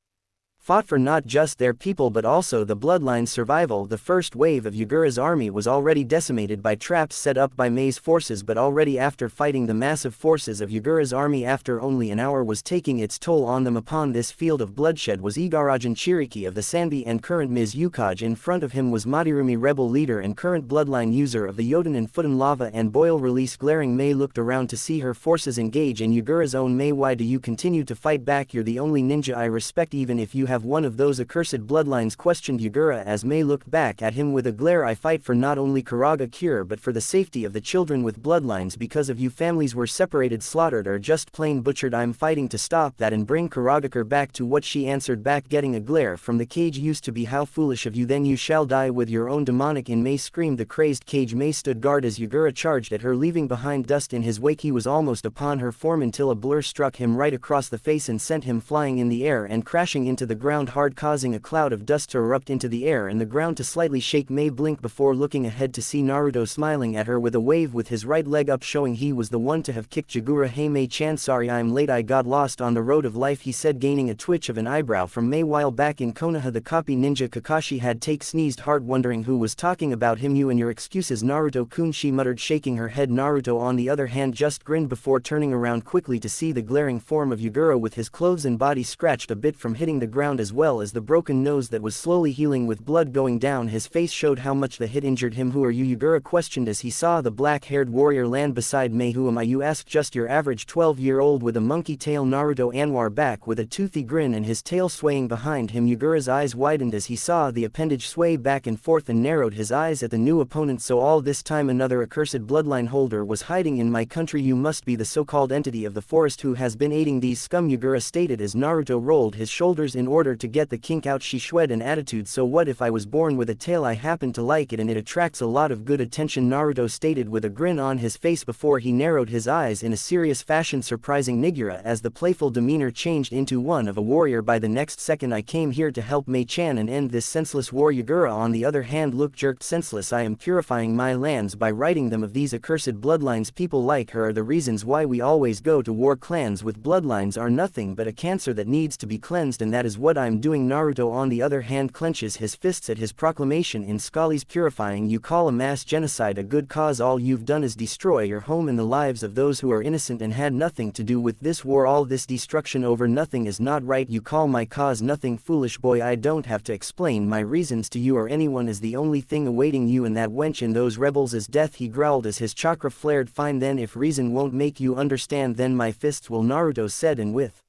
fought for not just their people but also the bloodline's survival. The first wave of Yagura's army was already decimated by traps set up by Mei's forces, but already after fighting the massive forces of Yagura's army after only an hour was taking its toll on them. Upon this field of bloodshed was Igarajan Chiriki of the Sanbi and current Mizukage. In front of him was Madirumi, rebel leader and current bloodline user of the Yoden and Futon lava and boil release. Glaring, Mei looked around to see her forces engage in Yagura's own. Mei, why do you continue to fight back? You're the only ninja I respect, even if you have one of those accursed bloodlines, questioned Yagura as Mei looked back at him with a glare. I fight for not only Karaga cure but for the safety of the children with bloodlines. Because of you, families were separated, slaughtered, or just plain butchered. I'm fighting to stop that and bring Karagakure back to what, she answered back, getting a glare from the cage. Used to be, how foolish of you, then you shall die with your own demonic in. Mei screamed. The crazed cage Mei stood guard as Yagura charged at her, leaving behind dust in his wake. He was almost upon her form until a blur struck him right across the face and sent him flying in the air and crashing into the ground hard, causing a cloud of dust to erupt into the air and the ground to slightly shake. Mei blinked before looking ahead to see Naruto smiling at her with a wave with his right leg up, showing he was the one to have kicked Yagura. Hey Mei-chan, sorry I'm late, I got lost on the road of life, he said, gaining a twitch of an eyebrow from Mei. While back in Konoha, the copy ninja Kakashi had sneezed hard, wondering who was talking about him. You and your excuses, Naruto-kun, she muttered, shaking her head. Naruto on the other hand just grinned before turning around quickly to see the glaring form of Yagura with his clothes and body scratched a bit from hitting the ground, as well as the broken nose that was slowly healing with blood going down his face showed how much the hit injured him. Who are you? Yagura questioned as he saw the black-haired warrior land beside Mei. Who am I, you asked? Just your average 12-year-old with a monkey tail. Naruto Anwar back with a toothy grin and his tail swaying behind him. Yagura's eyes widened as he saw the appendage sway back and forth and narrowed his eyes at the new opponent. So all this time another accursed bloodline holder was hiding in my country. You must be the so-called entity of the forest who has been aiding these scum, Yagura stated as Naruto rolled his shoulders in order to get the kink out. She shwed an attitude. So what if I was born with a tail? I happen to like it and it attracts a lot of good attention, Naruto stated with a grin on his face before he narrowed his eyes in a serious fashion, surprising Nigura as the playful demeanor changed into one of a warrior by the next second. I came here to help Mei-chan and end this senseless war. Yagura on the other hand looked jerked. Senseless? I am purifying my lands by righting them of these accursed bloodlines. People like her are the reasons why we always go to war. Clans with bloodlines are nothing but a cancer that needs to be cleansed, and that is what I'm doing. Naruto on the other hand clenches his fists at his proclamation in Scali's purifying. You call a mass genocide a good cause? All you've done is destroy your home and the lives of those who are innocent and had nothing to do with this war. All this destruction over nothing is not right. You call my cause nothing? Foolish boy, I don't have to explain my reasons to you or anyone, as the only thing awaiting you and that wench and those rebels is death, he growled as his chakra flared. Fine then, if reason won't make you understand then my fists will, Naruto said, and with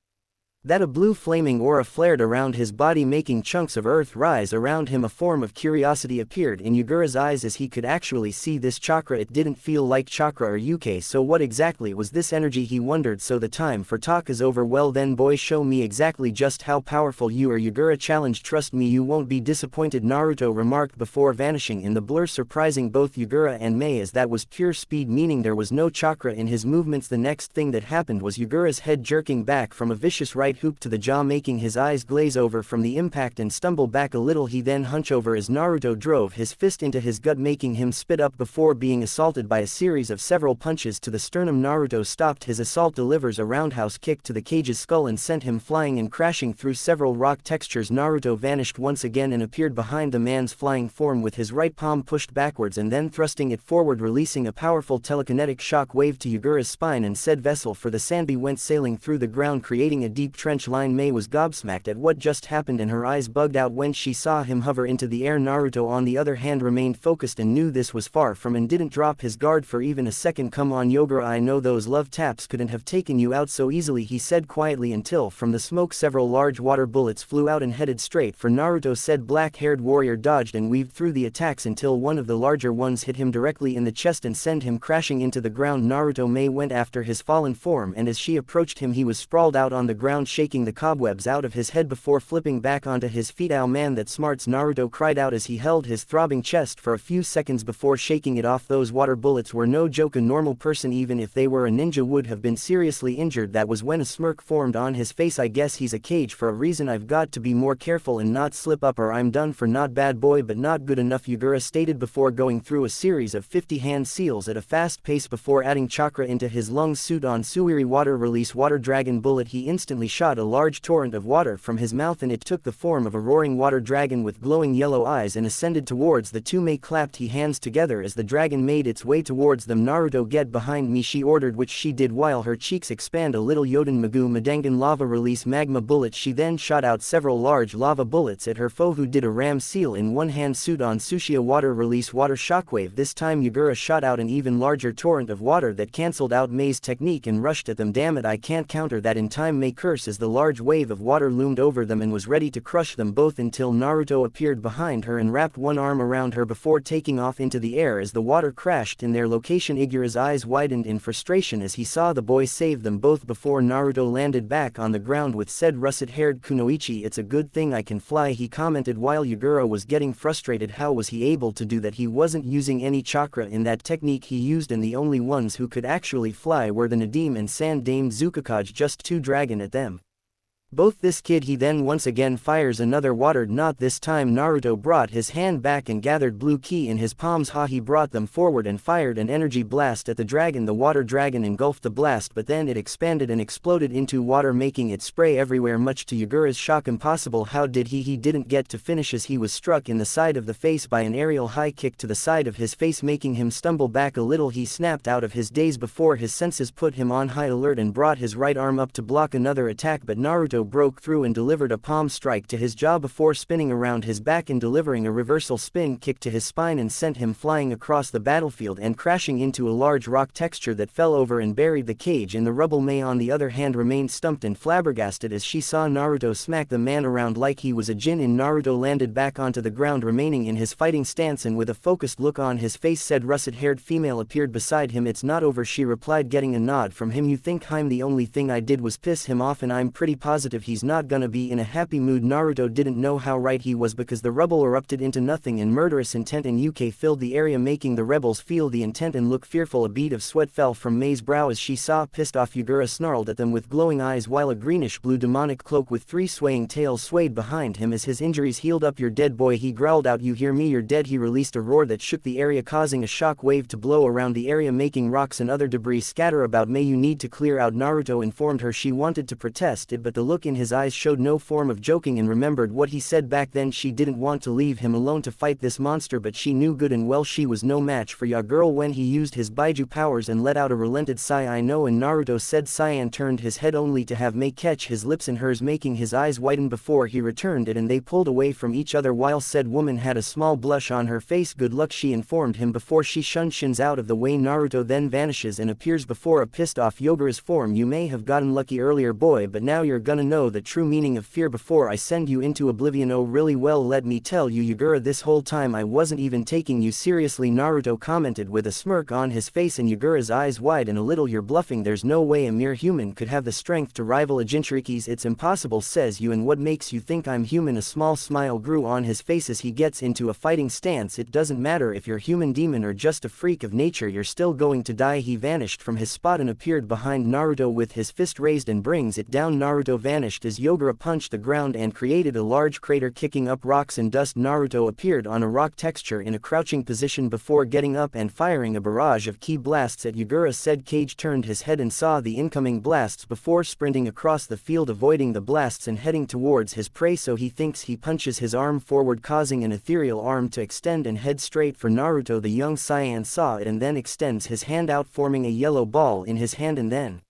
That a blue flaming aura flared around his body, making chunks of earth rise around him. A form of curiosity appeared in Yugura's eyes as he could actually see this chakra. It didn't feel like chakra or UK, so what exactly was this energy, he wondered. So the time for talk is over. Well then boy, show me exactly just how powerful you are, Yugura challenged. Trust me, you won't be disappointed, Naruto remarked before vanishing in the blur, surprising both Yugura and Mei as that was pure speed, meaning there was no chakra in his movements. The next thing that happened was Yugura's head jerking back from a vicious right hoop to the jaw, making his eyes glaze over from the impact and stumble back a little. He then hunch over as Naruto drove his fist into his gut, making him spit up before being assaulted by a series of several punches to the sternum. Naruto stopped his assault, delivers a roundhouse kick to the cage's skull and sent him flying and crashing through several rock textures. Naruto vanished once again and appeared behind the man's flying form with his right palm pushed backwards and then thrusting it forward, releasing a powerful telekinetic shock wave to Yugura's spine, and said vessel for the Sanbi went sailing through the ground, creating a deep trench line. Mei was gobsmacked at what just happened and her eyes bugged out when she saw him hover into the air. Naruto on the other hand remained focused and knew this was far from and didn't drop his guard for even a second. Come on Yogura, I know those love taps couldn't have taken you out so easily, he said quietly, until from the smoke several large water bullets flew out and headed straight for Naruto. Said black-haired warrior dodged and weaved through the attacks until one of the larger ones hit him directly in the chest and sent him crashing into the ground. Naruto Mei went after his fallen form, and as she approached him he was sprawled out on the ground, shaking the cobwebs out of his head before flipping back onto his feet. Ow man, that smarts, Naruto cried out as he held his throbbing chest for a few seconds before shaking it off. Those water bullets were no joke. A normal person, even if they were a ninja, would have been seriously injured. That was when a smirk formed on his face. I guess he's a cage for a reason. I've got to be more careful and not slip up or I'm done for. Not bad boy, but not good enough, Yugura stated before going through a series of 50 hand seals at a fast pace before adding chakra into his lungs. Suit on Suiri, water release, water dragon bullet. He instantly shot a large torrent of water from his mouth and it took the form of a roaring water dragon with glowing yellow eyes and ascended towards the two. Mei clapped his hands together as the dragon made its way towards them. Naruto, get behind me, she ordered, which she did while her cheeks expand a little. Yoden Magu Madangan, lava release, magma bullet. She then shot out several large lava bullets at her foe who did a ram seal in one hand. Suit on Sushia, water release, water shockwave. This time Yugura shot out an even larger torrent of water that cancelled out Mei's technique and rushed at them. Damn it, I can't counter that in time, Mei cursed as the large wave of water loomed over them and was ready to crush them both until Naruto appeared behind her and wrapped one arm around her before taking off into the air as the water crashed in their location. Yugura's eyes widened in frustration as he saw the boy save them both before Naruto landed back on the ground with said russet-haired Kunoichi. It's a good thing I can fly, he commented while Yugura was getting frustrated. How was he able to do that? He wasn't using any chakra in that technique he used, and the only ones who could actually fly were the Nadim and Sand Dame Zukakage, just two dragon at them. Both this kid. He then once again fires another water. Not this time. Naruto brought his hand back and gathered blue ki in his palms. He brought them forward and fired an energy blast at the dragon. The water dragon engulfed the blast, but then it expanded and exploded into water, making it spray everywhere, much to Yugura's shock. Impossible, how did he didn't get to finish as he was struck in the side of the face by an aerial high kick to the side of his face, making him stumble back a little. He snapped out of his daze before his senses put him on high alert and brought his right arm up to block another attack, but Naruto broke through and delivered a palm strike to his jaw before spinning around his back and delivering a reversal spin kick to his spine and sent him flying across the battlefield and crashing into a large rock texture that fell over and buried the cage in the rubble. Mei on the other hand remained stumped and flabbergasted as she saw Naruto smack the man around like he was a jinn. Naruto landed back onto the ground, remaining in his fighting stance and with a focused look on his face. Said russet-haired female appeared beside him. It's not over, she replied, getting a nod from him. You think I'm the only thing I did was piss him off, and I'm pretty positive he's not gonna be in a happy mood. Naruto didn't know how right he was because the rubble erupted into nothing and murderous intent and UK filled the area, making the rebels feel the intent and look fearful. A bead of sweat fell from Mei's brow as she saw pissed off Yugura snarled at them with glowing eyes while a greenish-blue demonic cloak with three swaying tails swayed behind him as his injuries healed up. You're dead, boy, he growled out. You hear me? You're dead. He released a roar that shook the area, causing a shock wave to blow around the area, making rocks and other debris scatter about. Mei, you need to clear out, Naruto informed her. She wanted to protest it, but the look in his eyes showed no form of joking and remembered what he said back then. She didn't want to leave him alone to fight this monster, but she knew good and well she was no match for ya girl when he used his Baiju powers and let out a relented sigh. I know, and Naruto said. SAIYAN turned his head only to have Mei catch his lips in hers, making his eyes widen before he returned it, and they pulled away from each other while said woman had a small blush on her face. Good luck, she informed him before she shins out of the way. Naruto then vanishes and appears before a pissed off Yogura's form. You may have gotten lucky earlier, boy, but now you're gonna wanna know the true meaning of fear before I send you into oblivion? Oh really? Well let me tell you Yagura, this whole time I wasn't even taking you seriously, Naruto commented with a smirk on his face, and Yagura's eyes widen a little. You're bluffing, there's no way a mere human could have the strength to rival a Jinchuriki's, it's impossible, says you, and what makes you think I'm human? A small smile grew on his face as he gets into a fighting stance. It doesn't matter if you're human, demon, or just a freak of nature, you're still going to die. He vanished from his spot and appeared behind Naruto with his fist raised and brings it down. Naruto vanished as Yogura punched the ground and created a large crater, kicking up rocks and dust. Naruto appeared on a rock texture in a crouching position before getting up and firing a barrage of ki blasts at Yagura. Said Cage turned his head and saw the incoming blasts before sprinting across the field, avoiding the blasts and heading towards his prey. So he thinks he punches his arm forward, causing an ethereal arm to extend and head straight for Naruto. The young Saiyan saw it and then extends his hand out, forming a yellow ball in his hand, and then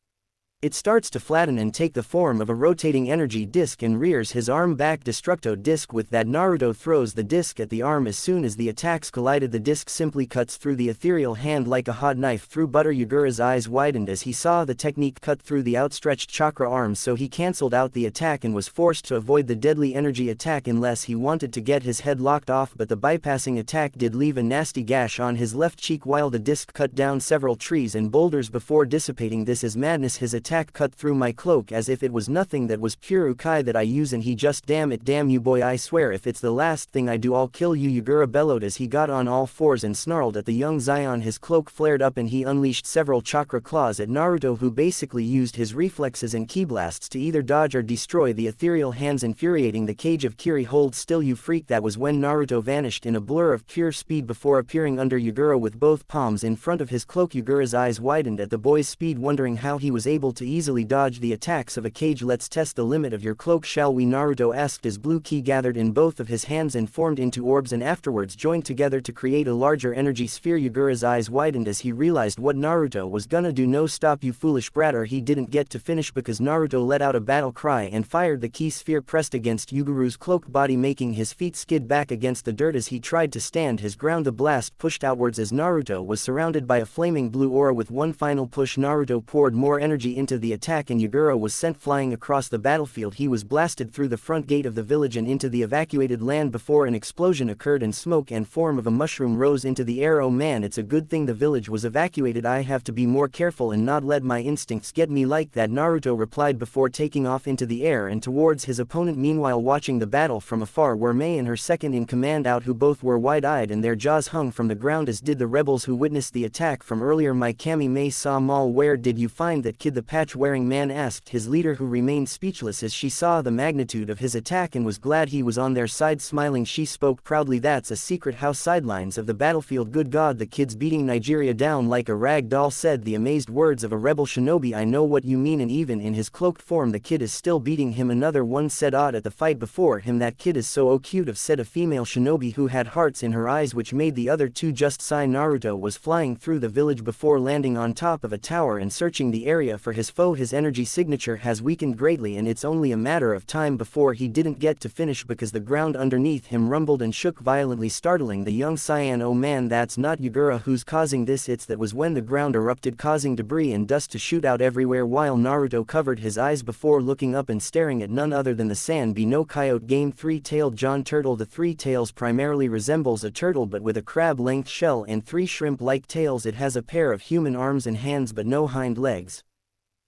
it starts to flatten and take the form of a rotating energy disc and rears his arm back. Destructo disc. With that, Naruto throws the disc at the arm. As soon as the attacks collided, the disc simply cuts through the ethereal hand like a hot knife through butter. Yagura's eyes widened as he saw the technique cut through the outstretched chakra arm, so he cancelled out the attack and was forced to avoid the deadly energy attack unless he wanted to get his head locked off, but the bypassing attack did leave a nasty gash on his left cheek while the disc cut down several trees and boulders before dissipating. This is madness. His attack cut through my cloak as if it was nothing. That was pure ukai that I use, and he just, damn it, damn you boy, I swear if it's the last thing I do I'll kill you, Yagura bellowed as he got on all fours and snarled at the young Zion. His cloak flared up and he unleashed several chakra claws at Naruto, who basically used his reflexes and ki blasts to either dodge or destroy the ethereal hands, infuriating the Cage of Kiri. Hold still, you freak. That was when Naruto vanished in a blur of pure speed before appearing under Yagura with both palms in front of his cloak. Yagura's eyes widened at the boy's speed, wondering how he was able to easily dodge the attacks of a Cage. Let's test the limit of your cloak, shall we? Naruto asked as blue ki gathered in both of his hands and formed into orbs and afterwards joined together to create a larger energy sphere. Yagura's eyes widened as he realized what Naruto was gonna do. No, stop, you foolish brat. Or he didn't get to finish because Naruto let out a battle cry and fired the ki sphere pressed against Yuguru's cloak body, making his feet skid back against the dirt as he tried to stand his ground. The blast pushed outwards as Naruto was surrounded by a flaming blue aura. With one final push, Naruto poured more energy into the attack and Yagura was sent flying across the battlefield. He was blasted through the front gate of the village and into the evacuated land before an explosion occurred and smoke and form of a mushroom rose into the air. Oh man, it's a good thing the village was evacuated. I have to be more careful and not let my instincts get me like that, Naruto replied before taking off into the air and towards his opponent. Meanwhile, watching the battle from afar were Mei and her second in command Out, who both were wide-eyed and their jaws hung from the ground, as did the rebels who witnessed the attack from earlier. My Kami, Mei saw Maul. Where did you find that kid? The patch-wearing man asked his leader, who remained speechless as she saw the magnitude of his attack and was glad he was on their side. Smiling, she spoke proudly, that's a secret house sidelines of the battlefield. Good God, the kid's beating Nigeria down like a rag doll, said the amazed words of a rebel shinobi. I know what you mean, and even in his cloaked form the kid is still beating him. Another one said, odd at the fight before him, that kid is so cute of, said a female shinobi who had hearts in her eyes, which made the other two just sigh. Naruto was flying through the village before landing on top of a tower and searching the area for his foe. His energy signature has weakened greatly and it's only a matter of time before he didn't get to finish because the ground underneath him rumbled and shook violently, startling the young Saiyan. Oh man, that's not Yagura who's causing this. It's that was when the ground erupted, causing debris and dust to shoot out everywhere. While Naruto covered his eyes before looking up and staring at none other than the Sanbi no Coyote game three-tailed John Turtle. The three tails primarily resembles a turtle but with a crab-length shell and three shrimp-like tails. It has a pair of human arms and hands but no hind legs.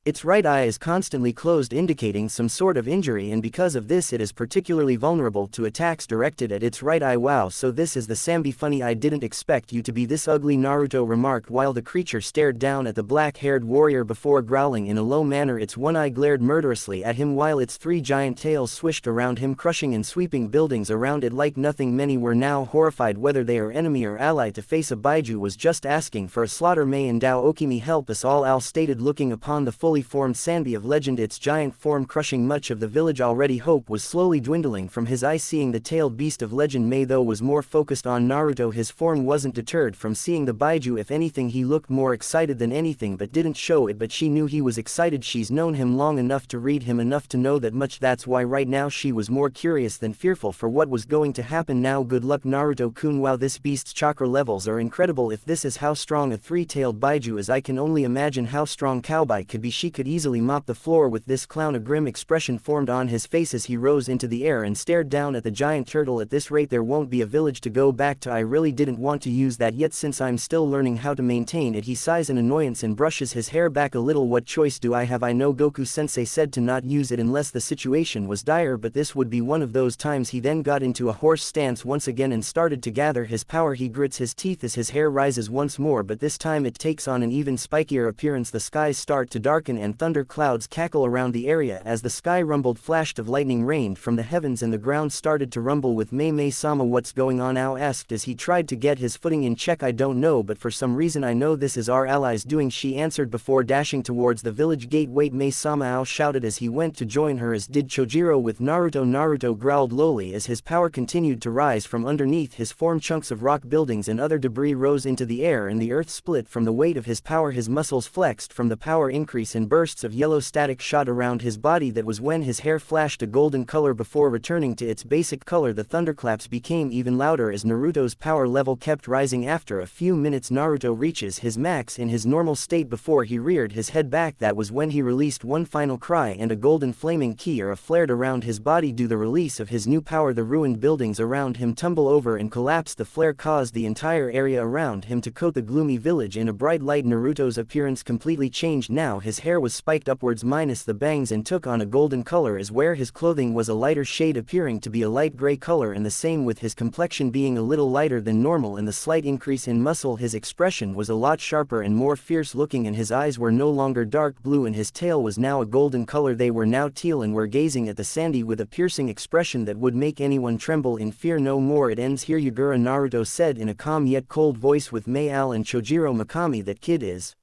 Its right eye is constantly closed, indicating some sort of injury, and because of this it is particularly vulnerable to attacks directed at its right eye. Wow, so this is the Sanbi. Funny, I didn't expect you to be this ugly, Naruto remarked while the creature stared down at the black-haired warrior before growling in a low manner. Its one eye glared murderously at him while its three giant tails swished around him, crushing and sweeping buildings around it like nothing. Many were now horrified. Whether they are enemy or ally, to face a Baiju was just asking for a slaughter. Mei and Dao Okimi help us all, Al stated, looking upon the fully formed Sanbi of legend, its giant form crushing much of the village. Already hope was slowly dwindling from his eyes seeing the tailed beast of legend. Mei though was more focused on Naruto. His form wasn't deterred from seeing the Baiju. If anything, he looked more excited than anything but didn't show it, but she knew he was excited. She's known him long enough to read him enough to know that much. That's why right now she was more curious than fearful for what was going to happen now. Good luck, Naruto-kun. Wow, this beast's chakra levels are incredible. If this is how strong a three-tailed Baiju is, I can only imagine how strong Cowbai could be. She she could easily mop the floor with this clown. A grim expression formed on his face as he rose into the air and stared down at the giant turtle. At this rate there won't be a village to go back to. I really didn't want to use that yet since I'm still learning how to maintain it. He sighs in annoyance and brushes his hair back a little. What choice do I have? I know Goku-sensei said to not use it unless the situation was dire, but this would be one of those times. He then got into a horse stance once again and started to gather his power. He grits his teeth as his hair rises once more, but this time it takes on an even spikier appearance. The skies start to darken and thunder clouds cackle around the area as the sky rumbled. Flashed of lightning rained from the heavens and the ground started to rumble with Mei-sama. What's going on? Ao asked as he tried to get his footing in check. I don't know, but for some reason I know this is our allies doing, she answered before dashing towards the village gate. Wait, Mei-sama, Ao shouted as he went to join her, as did Chojiro with Naruto. Naruto growled lowly as his power continued to rise from underneath his form. Chunks of rock buildings and other debris rose into the air and the earth split from the weight of his power. His muscles flexed from the power increase and bursts of yellow static shot around his body. That was when his hair flashed a golden color before returning to its basic color. The thunderclaps became even louder as Naruto's power level kept rising. After a few minutes Naruto reaches his max in his normal state before he reared his head back. That was when he released one final cry and a golden flaming key aura flared around his body. Due to the release of his new power, the ruined buildings around him tumble over and collapse. The flare caused the entire area around him to coat the gloomy village in a bright light. Naruto's appearance completely changed now. His hair was spiked upwards minus the bangs and took on a golden color, as where his clothing was a lighter shade appearing to be a light gray color, and the same with his complexion being a little lighter than normal and the slight increase in muscle. His expression was a lot sharper and more fierce looking, and his eyes were no longer dark blue and his tail was now a golden color. They were now teal and were gazing at the Sandy with a piercing expression that would make anyone tremble in fear. No more. It ends here, Yagura, Naruto said in a calm yet cold voice with Mei-al and Chojiro. Mikami, that kid is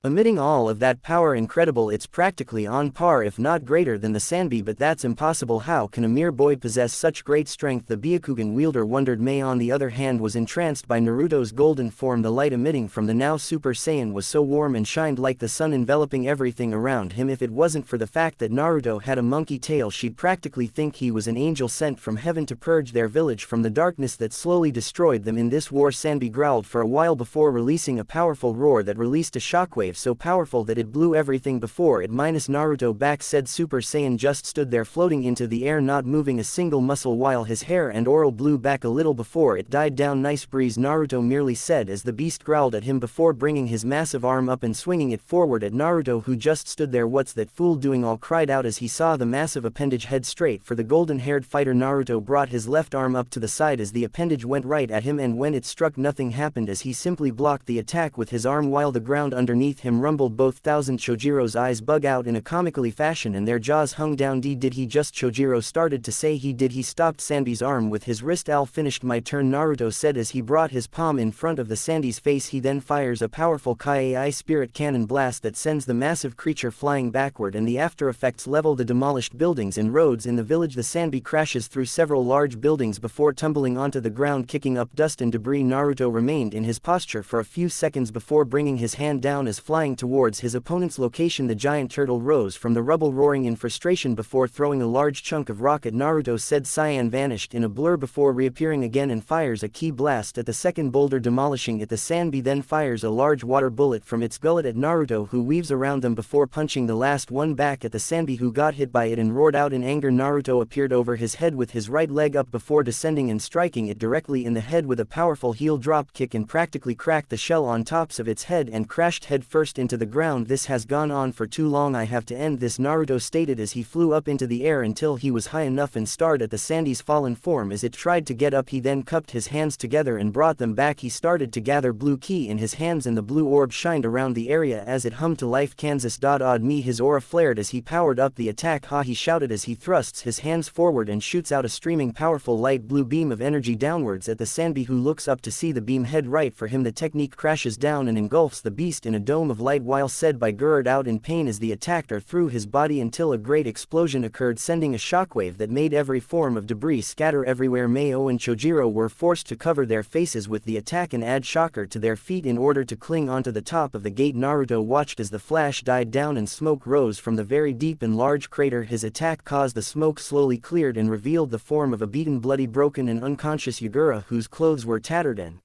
emitting all of that power. Incredible. It's practically on par if not greater than the Sanbi, but that's impossible. How can a mere boy possess such great strength? The Byakugan wielder wondered. Mei on the other hand was entranced by Naruto's golden form. The light emitting from the now Super Saiyan was so warm and shined like the sun, enveloping everything around him. If it wasn't for the fact that Naruto had a monkey tail, she'd practically think he was an angel sent from heaven to purge their village from the darkness that slowly destroyed them in this war. Sanbi growled for a while before releasing a powerful roar that released a shockwave so powerful that it blew everything before it. Minus Naruto back, said Super Saiyan just stood there floating into the air, not moving a single muscle, while his hair and aura blew back a little before it died down. Nice breeze, Naruto merely said as the beast growled at him before bringing his massive arm up and swinging it forward at Naruto, who just stood there. What's that fool doing? All cried out as he saw the massive appendage head straight for the golden-haired fighter. Naruto brought his left arm up to the side as the appendage went right at him, and when it struck nothing happened as he simply blocked the attack with his arm while the ground underneath him rumbled. Both thousand Chojiro's eyes bug out in a comically fashion and their jaws hung down. Did he just? Chojiro started to say he did. He stopped Sanbi's arm with his wrist. Al finished my turn, Naruto said as he brought his palm in front of the Sandy's face. He then fires a powerful Kai spirit cannon blast that sends the massive creature flying backward, and the after effects level the demolished buildings and roads in the village. The Sanbi crashes through several large buildings before tumbling onto the ground, kicking up dust and debris. Naruto remained in his posture for a few seconds before bringing his hand down as flying towards his opponent's location. The giant turtle rose from the rubble, roaring in frustration before throwing a large chunk of rock at Naruto. Said SAIYAN vanished in a blur before reappearing again and fires a key blast at the second boulder, demolishing it. The Sanbi then fires a large water bullet from its gullet at Naruto, who weaves around them before punching the last one back at the Sanbi, who got hit by it and roared out in anger. Naruto appeared over his head with his right leg up before descending and striking it directly in the head with a powerful heel drop kick, and practically cracked the shell on tops of its head and crashed head first into the ground. This has gone on for too long. I have to end this, Naruto stated as he flew up into the air until he was high enough and stared at the Sandy's fallen form as it tried to get up. He then cupped his hands together and brought them back. He started to gather blue ki in his hands and the blue orb shined around the area as it hummed to life. Kansas. Odd me. His aura flared as he powered up the attack. Ha, he shouted as he thrusts his hands forward and shoots out a streaming powerful light blue beam of energy downwards at the Sanbi, who looks up to see the beam head right for him. The technique crashes down and engulfs the beast in a dome of light, while said by gurred out in pain as the attacker through his body until a great explosion occurred, sending a shockwave that made every form of debris scatter everywhere. Mei-o and Chojiro were forced to cover their faces with the attack and add shocker to their feet in order to cling onto the top of the gate. Naruto watched as the flash died down and smoke rose from the very deep and large crater. His attack caused the smoke slowly cleared and revealed the form of a beaten, bloody, broken and unconscious Yagura, whose clothes were tattered and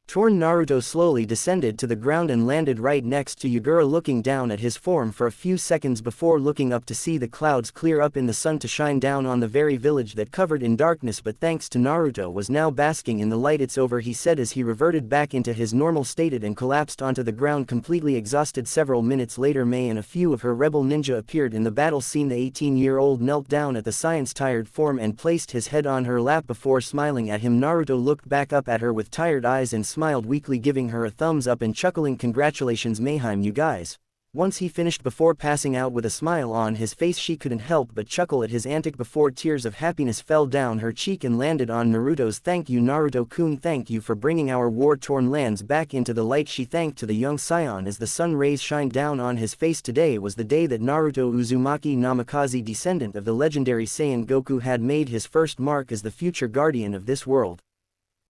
Torn Naruto slowly descended to the ground and landed right next to Yagura, looking down at his form for a few seconds before looking up to see the clouds clear up in the sun to shine down on the very village that covered in darkness but thanks to Naruto was now basking in the light. It's over, he said as he reverted back into his normal state and collapsed onto the ground completely exhausted. Several minutes later, Mei and a few of her rebel ninja appeared in the battle scene. The 18-year-old knelt down at the Saiyan's tired form and placed his head on her lap before smiling at him. Naruto looked back up at her with tired eyes and smiled weakly, giving her a thumbs up and chuckling, "Congratulations Mayhem, you guys." Once he finished before passing out with a smile on his face, she couldn't help but chuckle at his antic before tears of happiness fell down her cheek and landed on Naruto's. "Thank you Naruto-kun, thank you for bringing our war-torn lands back into the light," she thanked to the young Saiyan as the sun rays shined down on his face. Today was the day that Naruto Uzumaki Namikaze, descendant of the legendary Saiyan Goku, had made his first mark as the future guardian of this world.